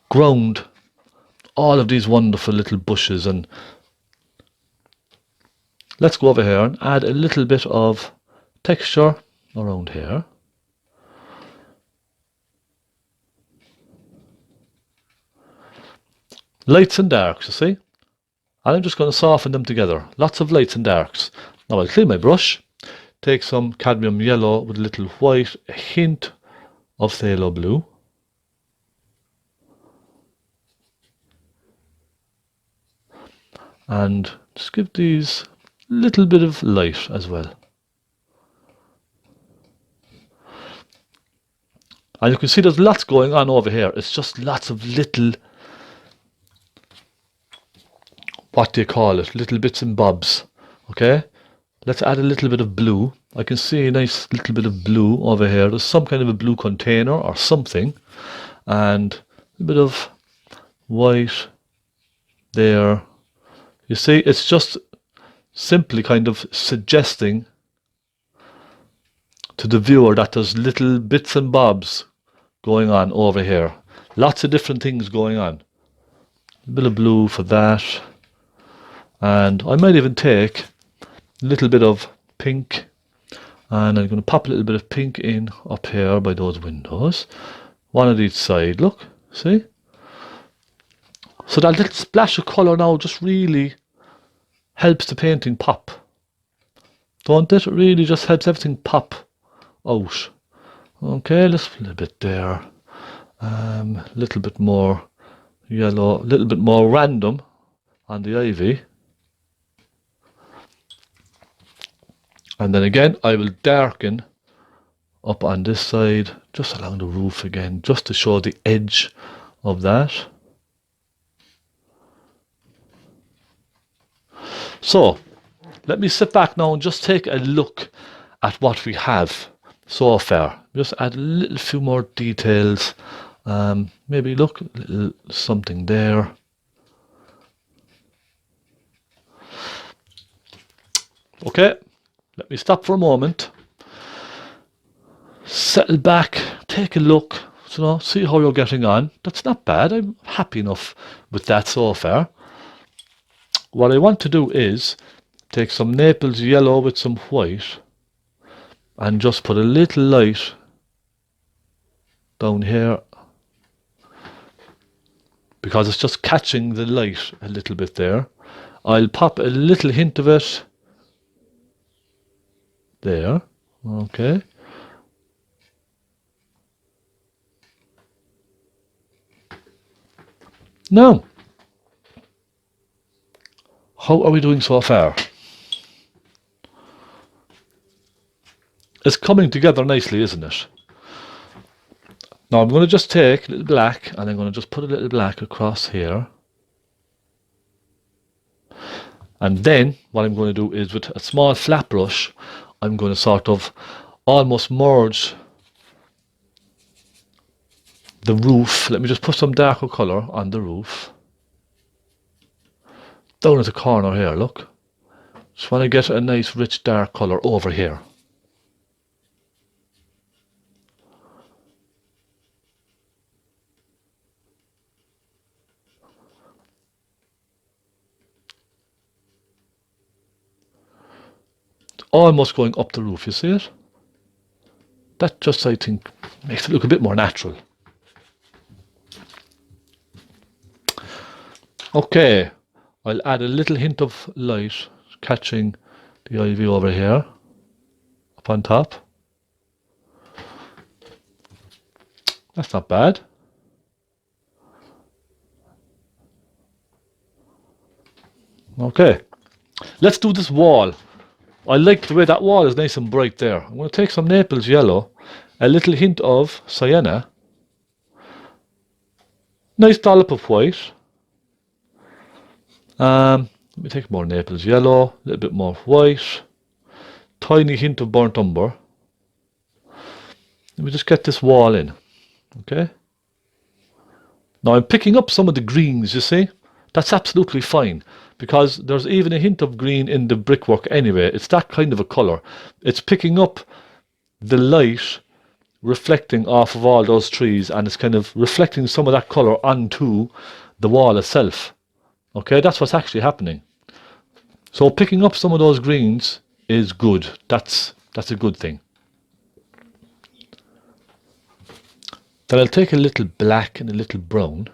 ground all of these wonderful little bushes. And let's go over here and add a little bit of texture around here. Lights and darks, you see? And I'm just going to soften them together. Lots of lights and darks. Now I'll clean my brush, take some cadmium yellow with a little white, a hint of phaylo blue. And just give these a little bit of light as well. And you can see there's lots going on over here. It's just lots of little, what do you call it, little bits and bobs, okay? Let's add a little bit of blue. I can see a nice little bit of blue over here. There's some kind of a blue container or something. And a bit of white there. You see, it's just simply kind of suggesting to the viewer that there's little bits and bobs going on over here. Lots of different things going on. A bit of blue for that. And I might even take a little bit of pink, and I'm going to pop a little bit of pink in up here by those windows. One on each side, look, see? So that little splash of colour now just really helps the painting pop. Don't it? It really just helps everything pop out. Okay, let's put a little bit there. A little bit more yellow, a little bit more random on the ivy. And then again, I will darken up on this side, just along the roof again, just to show the edge of that. So, let me sit back now and just take a look at what we have so far. Just add a little few more details. Maybe look, a little something there. Okay, let me stop for a moment settle back, take a look, see how you're getting on. That's not bad. I'm happy enough with that so far. What I want to do is take some Naples yellow with some white and just put a little light down here, because it's just catching the light a little bit there. I'll pop a little hint of it there. Okay. Now, how are we doing so far? It's coming together nicely, isn't it? Now I'm going to just take a little black and I'm going to just put a little black across here. And then what I'm going to do is with a small flat brush, I'm going to sort of almost merge the roof. Let me just put some darker colour on the roof. Down at the corner here, look. Just want to get a nice rich dark colour over here. Almost going up the roof, you see it? That just, I think, makes it look a bit more natural. Okay, I'll add a little hint of light catching the ivy over here, up on top. That's not bad. Okay, let's do this wall. I like the way that wall is nice and bright there. I'm going to take some Naples yellow, a little hint of sienna, nice dollop of white. Let me take more Naples yellow, a little bit more white, tiny hint of burnt umber. Let me just get this wall in, okay? Now I'm picking up some of the greens, you see? That's absolutely fine, because there's even a hint of green in the brickwork anyway. It's that kind of a colour. It's picking up the light reflecting off of all those trees, and it's kind of reflecting some of that colour onto the wall itself. Okay, that's what's actually happening. So picking up some of those greens is good. That's a good thing. Then I'll take a little black and a little brown,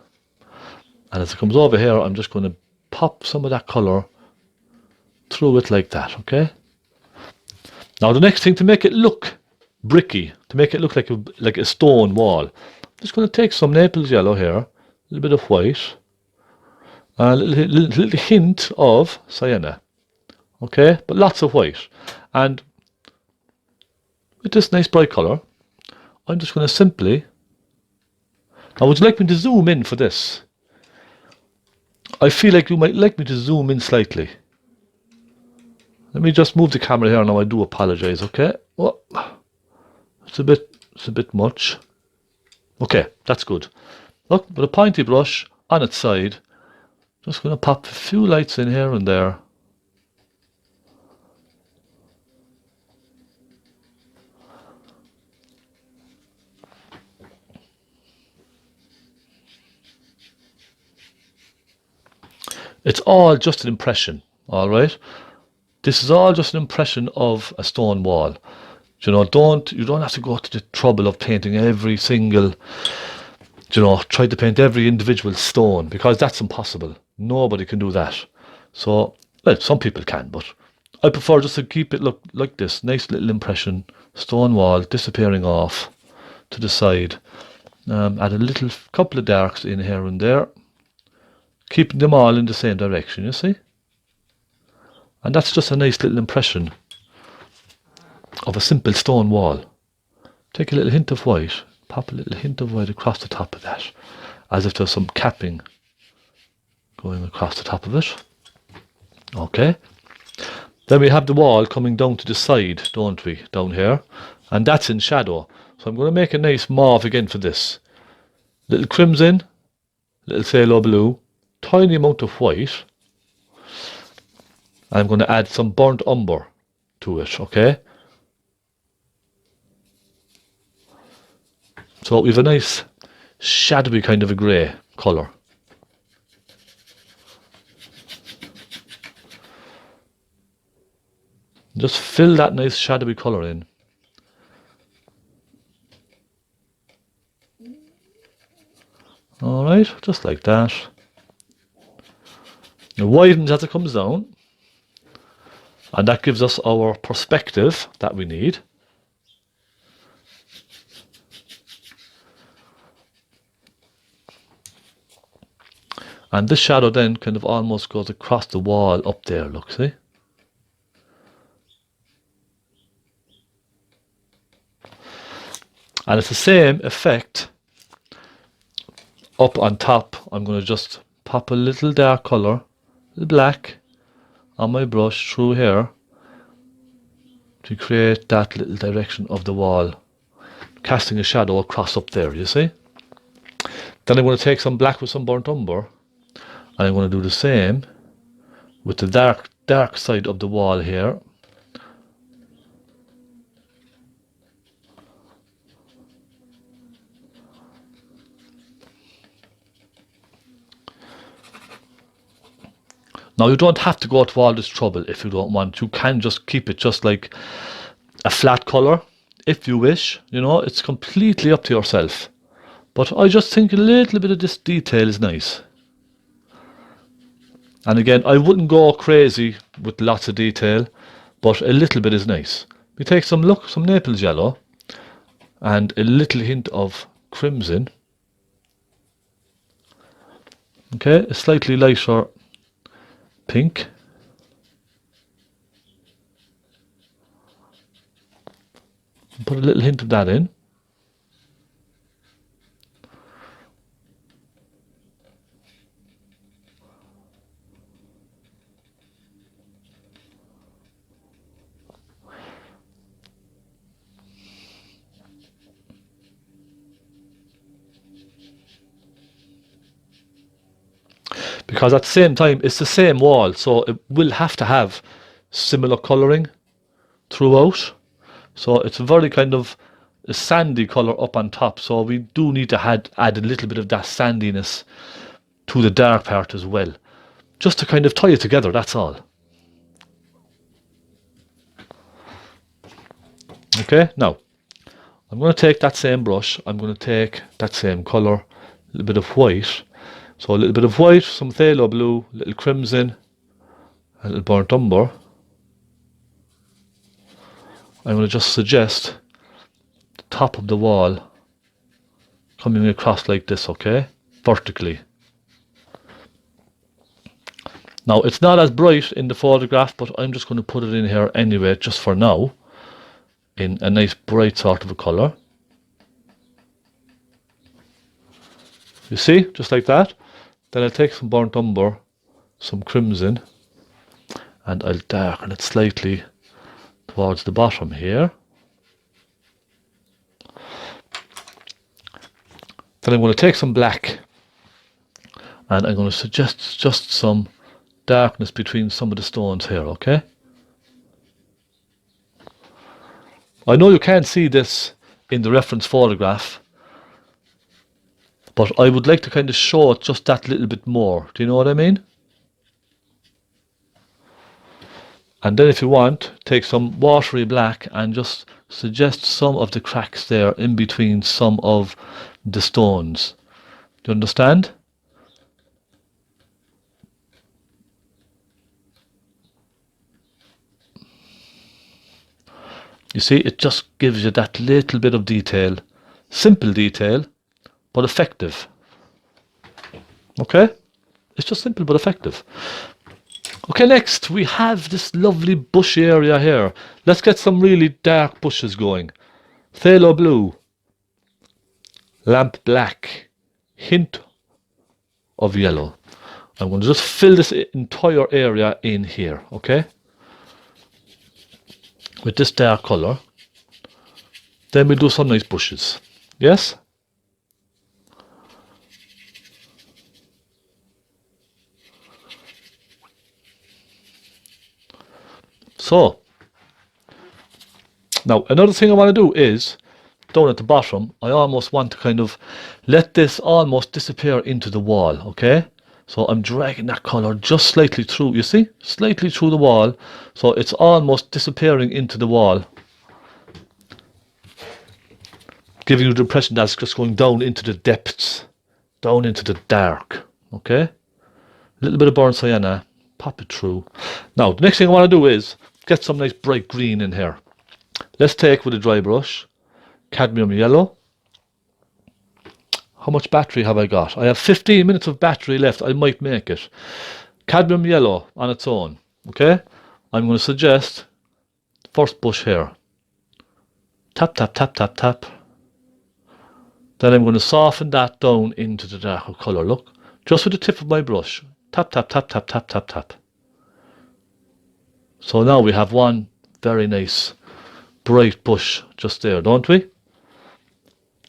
and as it comes over here, I'm just going to pop some of that colour through it like that, okay? Now the next thing, to make it look bricky, to make it look like a stone wall, I'm just going to take some Naples yellow here, a little bit of white, a little hint of sienna, okay? But lots of white. And with this nice bright colour, I'm just going to simply... Now would you like me to zoom in for this? I feel like you might like me to zoom in slightly. Let me just move the camera here now. I do apologise, okay? Oh, it's a bit much. Okay, that's good. Look, with a pointy brush on its side, just going to pop a few lights in here and there. It's all just an impression, all right? This is all just an impression of a stone wall. You know, you don't have to go to the trouble of painting every single, try to paint every individual stone, because that's impossible. Nobody can do that. So, well, some people can, but I prefer just to keep it look like this. Nice little impression, stone wall disappearing off to the side. Add a little couple of darks in here and there, keeping them all in the same direction, you see? And that's just a nice little impression of a simple stone wall. Take a little hint of white, pop a little hint of white across the top of that, as if there's some capping going across the top of it. Okay. Then we have the wall coming down to the side, don't we, down here? And that's in shadow. So I'm going to make a nice mauve again for this. Little crimson, little phaylo blue, tiny amount of white. I'm going to add some burnt umber to it, okay? So we have a nice shadowy kind of a grey colour. Just fill that nice shadowy colour in. Alright, just like that. It widens as it comes down. And that gives us our perspective that we need. And this shadow then kind of almost goes across the wall up there, look, see? And it's the same effect up on top. I'm going to just pop a little dark colour, a little black, on my brush through here to create that little direction of the wall, casting a shadow across up there, you see? Then I'm going to take some black with some burnt umber, and I'm going to do the same with the dark side of the wall here. Now you don't have to go to all this trouble if you don't want. You can just keep it just like a flat colour if you wish. You know, it's completely up to yourself. But I just think a little bit of this detail is nice. And again, I wouldn't go crazy with lots of detail, but a little bit is nice. We take some Naples yellow and a little hint of crimson. Okay, a slightly lighter pink. Put a little hint of that in. Because at the same time, it's the same wall, so it will have to have similar colouring throughout. So it's a very kind of a sandy colour up on top, so we do need to add a little bit of that sandiness to the dark part as well, just to kind of tie it together, that's all. Okay, now I'm going to take that same brush, I'm going to take that same colour, a little bit of white. So a little bit of white, some phaylo blue, a little crimson, a little burnt umber. I'm going to just suggest the top of the wall coming across like this, okay? Vertically. Now it's not as bright in the photograph, but I'm just going to put it in here anyway, just for now, in a nice bright sort of a colour. You see, just like that. Then I'll take some burnt umber, some crimson, and I'll darken it slightly towards the bottom here. Then I'm going to take some black, and I'm going to suggest just some darkness between some of the stones here, okay? I know you can't see this in the reference photograph, but I would like to kind of show it just that little bit more. Do you know what I mean? And then if you want, take some watery black and just suggest some of the cracks there in between some of the stones. Do you understand? You see, it just gives you that little bit of detail. Simple detail, but effective. Okay? It's just simple but effective. Okay, next we have this lovely bushy area here. Let's get some really dark bushes going. Phaylo blue, lamp black, hint of yellow. I'm going to just fill this entire area in here, okay? With this dark colour. Then we do some nice bushes. Yes? So, now another thing I want to do is down at the bottom, I almost want to kind of let this almost disappear into the wall, okay? So I'm dragging that colour just slightly through, you see? Slightly through the wall, so it's almost disappearing into the wall. Giving you the impression that it's just going down into the depths, down into the dark, okay? A little bit of burnt sienna, pop it through. Now, the next thing I want to do is get some nice bright green in here. Let's take with a dry brush, cadmium yellow. How much battery have I got? I have 15 minutes of battery left. I might make it. Cadmium yellow on its own, okay? I'm going to suggest first bush here. Tap, tap, tap, tap, tap. Then I'm going to soften that down into the darker colour, look. Just with the tip of my brush. Tap, tap, tap, tap, tap, tap, tap. So now we have one very nice bright bush just there, don't we?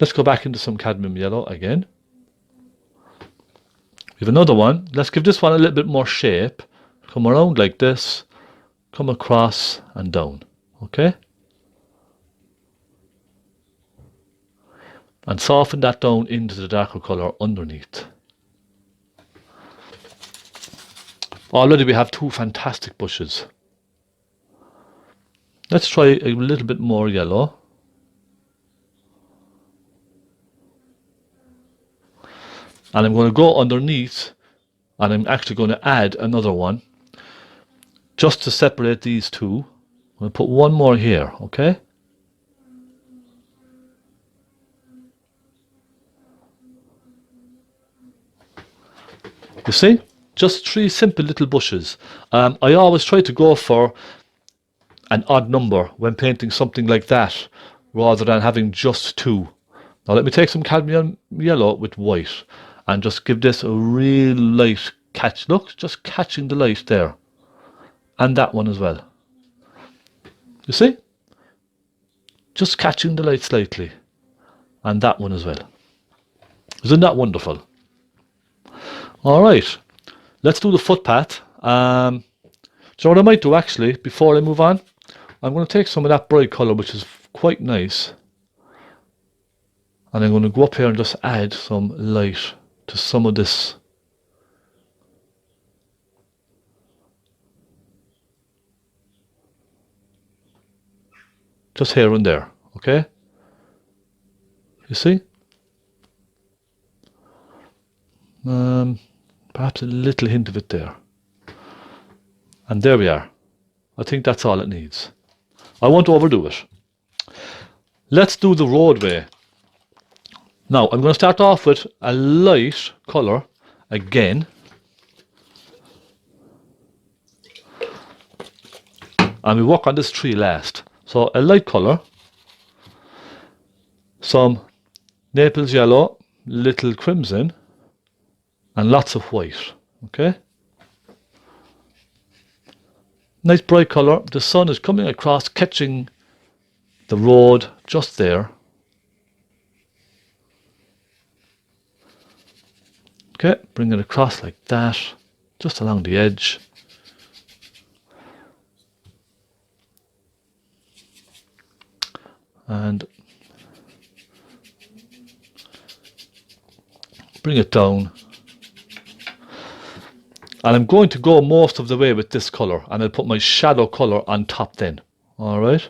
Let's go back into some cadmium yellow again. We have another one. Let's give this one a little bit more shape. Come around like this, come across and down, okay? And soften that down into the darker colour underneath. Already we have two fantastic bushes. Let's try a little bit more yellow. And I'm going to go underneath, and I'm actually going to add another one just to separate these two. I'm going to put one more here, okay? You see? Just three simple little bushes. I always try to go for an odd number when painting something like that, rather than having just two. Now let me take some cadmium yellow with white and just give this a real light catch. Look, just catching the light there. And that one as well. You see? Just catching the light slightly. And that one as well. Isn't that wonderful? Alright, let's do the footpath. Do you know what I might do actually, before I move on? I'm going to take some of that bright colour, which is quite nice. And I'm going to go up here and just add some light to some of this. Just here and there, okay? You see? Perhaps a little hint of it there. And there we are. I think that's all it needs. I won't overdo it. Let's do the roadway. Now, I'm going to start off with a light colour again. And we work on this tree last. So, a light colour. Some Naples yellow, little crimson, and lots of white. Okay? Nice bright colour. The sun is coming across, catching the road just there. Okay, bring it across like that, just along the edge. And bring it down. And I'm going to go most of the way with this colour, and I'll put my shadow colour on top then. Alright?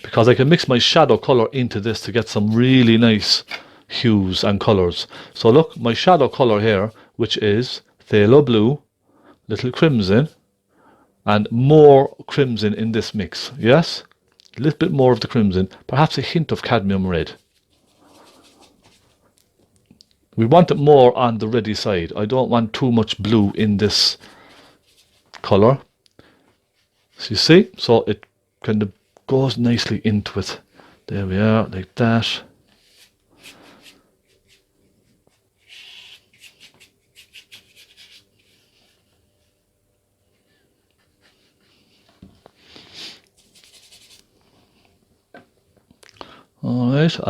Because I can mix my shadow colour into this to get some really nice hues and colours. So look, my shadow colour here, which is phaylo blue, little crimson, and more crimson in this mix. Yes? A little bit more of the crimson, perhaps a hint of cadmium red. We want it more on the reddy side. I don't want too much blue in this colour. So you see? So it kind of goes nicely into it. There we are, like that. Alright,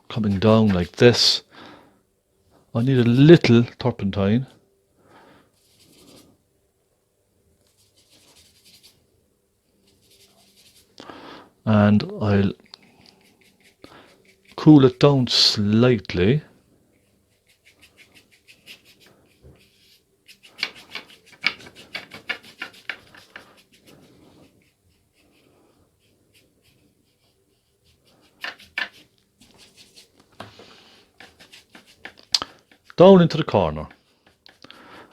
coming down like this. I need a little turpentine. and I'll cool it down slightly. Down into the corner.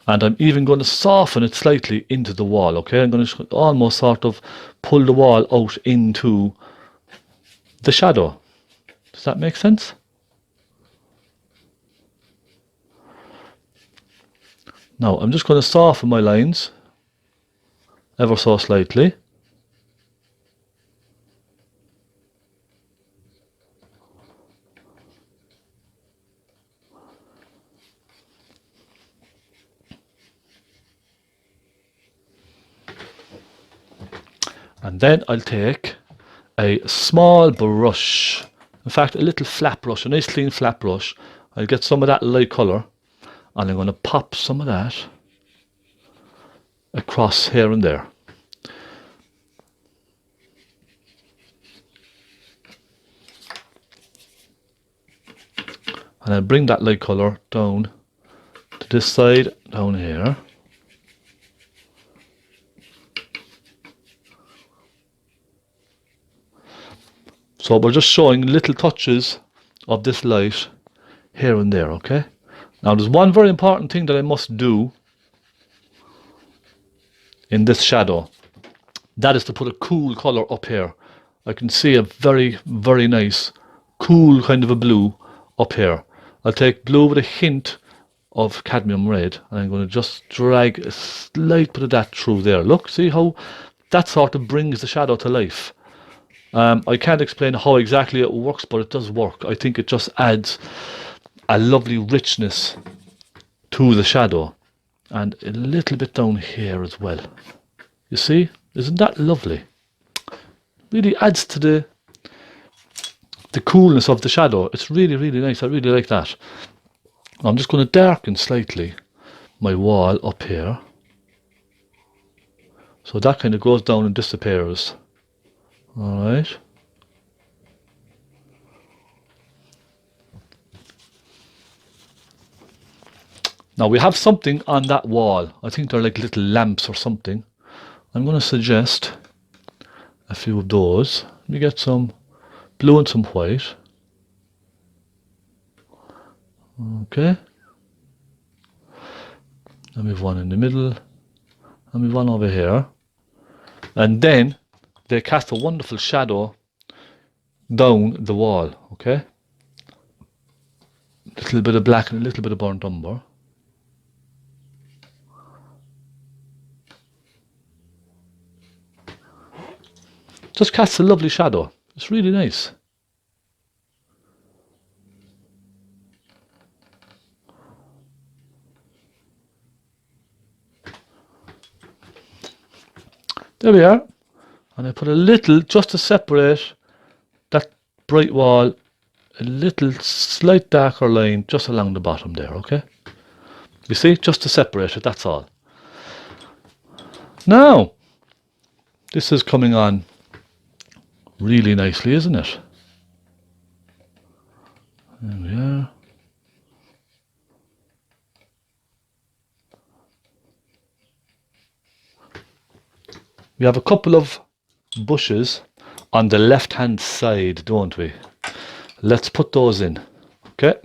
And I'm even going to soften it slightly into the wall, okay? I'm going to almost sort of pull the wall out into the shadow. Does that make sense? Now, I'm just going to soften my lines ever so slightly. And then I'll take a small brush, in fact a little flat brush, a nice clean flat brush. I'll get some of that light colour and I'm going to pop some of that across here and there. And I'll bring that light colour down to this side, down here. So we're just showing little touches of this light here and there, okay? Now there's one very important thing that I must do in this shadow. That is to put a cool colour up here. I can see a very, very nice, cool kind of a blue up here. I'll take blue with a hint of cadmium red and I'm going to just drag a slight bit of that through there. Look, see how that sort of brings the shadow to life. I can't explain how exactly it works, but it does work. I think it just adds a lovely richness to the shadow. And a little bit down here as well. You see? Isn't that lovely? Really adds to the coolness of the shadow. It's really, really nice. I really like that. I'm just going to darken slightly my wall up here. So that kind of goes down and disappears. Alright. Now we have something on that wall. I think they're like little lamps or something. I'm going to suggest a few of those. Let me get some blue and some white. Okay. And we have one in the middle. And we have one over here. And then they cast a wonderful shadow down the wall, okay? A little bit of black and a little bit of burnt umber. Just casts a lovely shadow. It's really nice. There we are. And I put a little, just to separate that bright wall, a little slight darker line just along the bottom there, okay? You see, just to separate it, that's all. Now, this is coming on really nicely, isn't it? There we are. We have a couple of bushes on the left hand side, don't we? Let's put those in. Okay,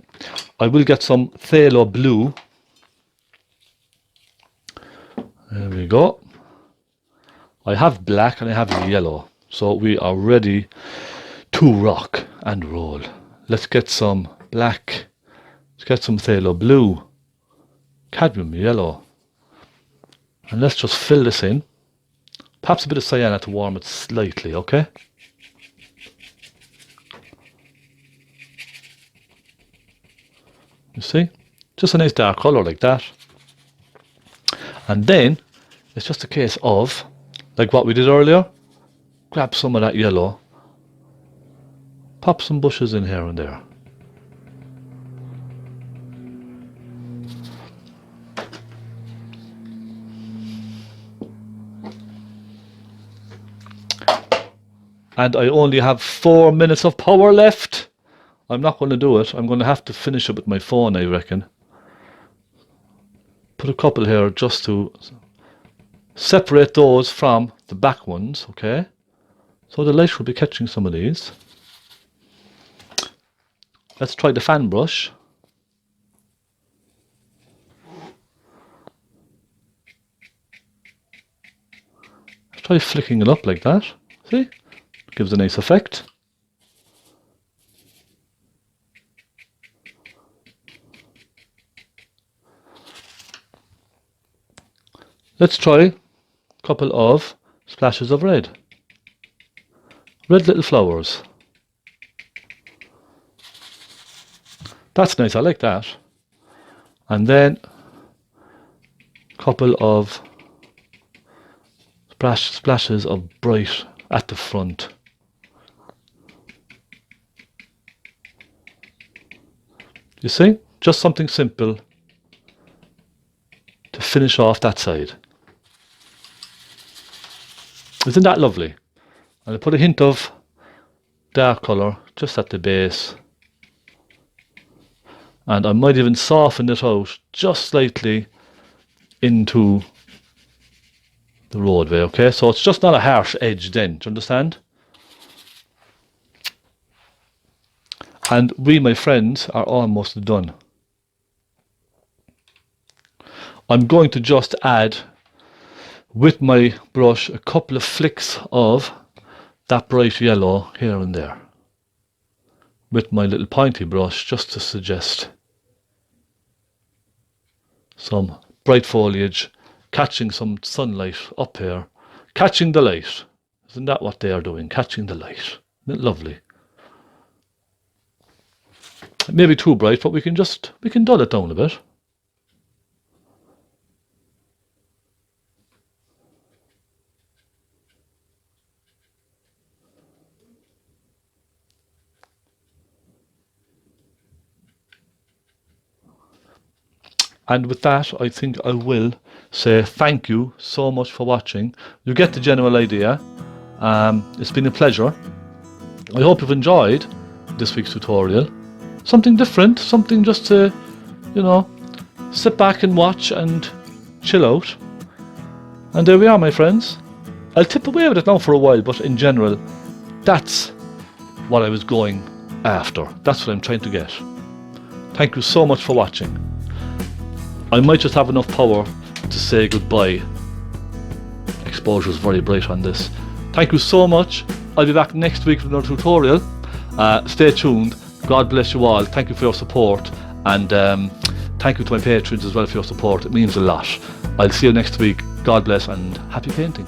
I will get some phaylo blue. There we go. I have black and I have yellow, so we are ready to rock and roll. Let's get some black, let's get some phaylo blue, cadmium yellow, and let's just fill this in. Perhaps a bit of sienna to warm it slightly, okay? You see? Just a nice dark colour like that. And then it's just a case of, like what we did earlier, grab some of that yellow, pop some bushes in here and there. and I only have 4 minutes of power left. I'm not going to do it. I'm going to have to finish it with my phone, I reckon. Put a couple here just to separate those from the back ones, okay? So the light will be catching some of these. Let's try the fan brush. Let's try flicking it up like that. See? Gives a nice effect. Let's try a couple of splashes of red. Red little flowers. That's nice, I like that. And then a couple of splashes of bright at the front. You see? Just something simple to finish off that side. Isn't that lovely? And I put a hint of dark colour just at the base. And I might even soften it out just slightly into the roadway, okay? So it's just not a harsh edge then, do you understand? And we, my friends, are almost done. I'm going to just add, with my brush, a couple of flicks of that bright yellow here and there. With my little pointy brush, just to suggest some bright foliage, catching some sunlight up here, catching the light. Isn't that what they are doing? Catching the light. Isn't it lovely? Maybe too bright, but we can dull it down a bit. And with that, I think I will say thank you so much for watching. You get the general idea. It's been a pleasure. I hope you've enjoyed this week's tutorial. Something different, something just to, you know, sit back and watch and chill out. And there we are, my friends. I'll tip away with it now for a while, but in general, that's what I was going after. That's what I'm trying to get. Thank you so much for watching. I might just have enough power to say goodbye. Exposure is very bright on this. Thank you so much. I'll be back next week with another tutorial. Stay tuned. God bless you all. Thank you for your support. And thank you to my patrons as well for your support. It means a lot. I'll see you next week. God bless and happy painting.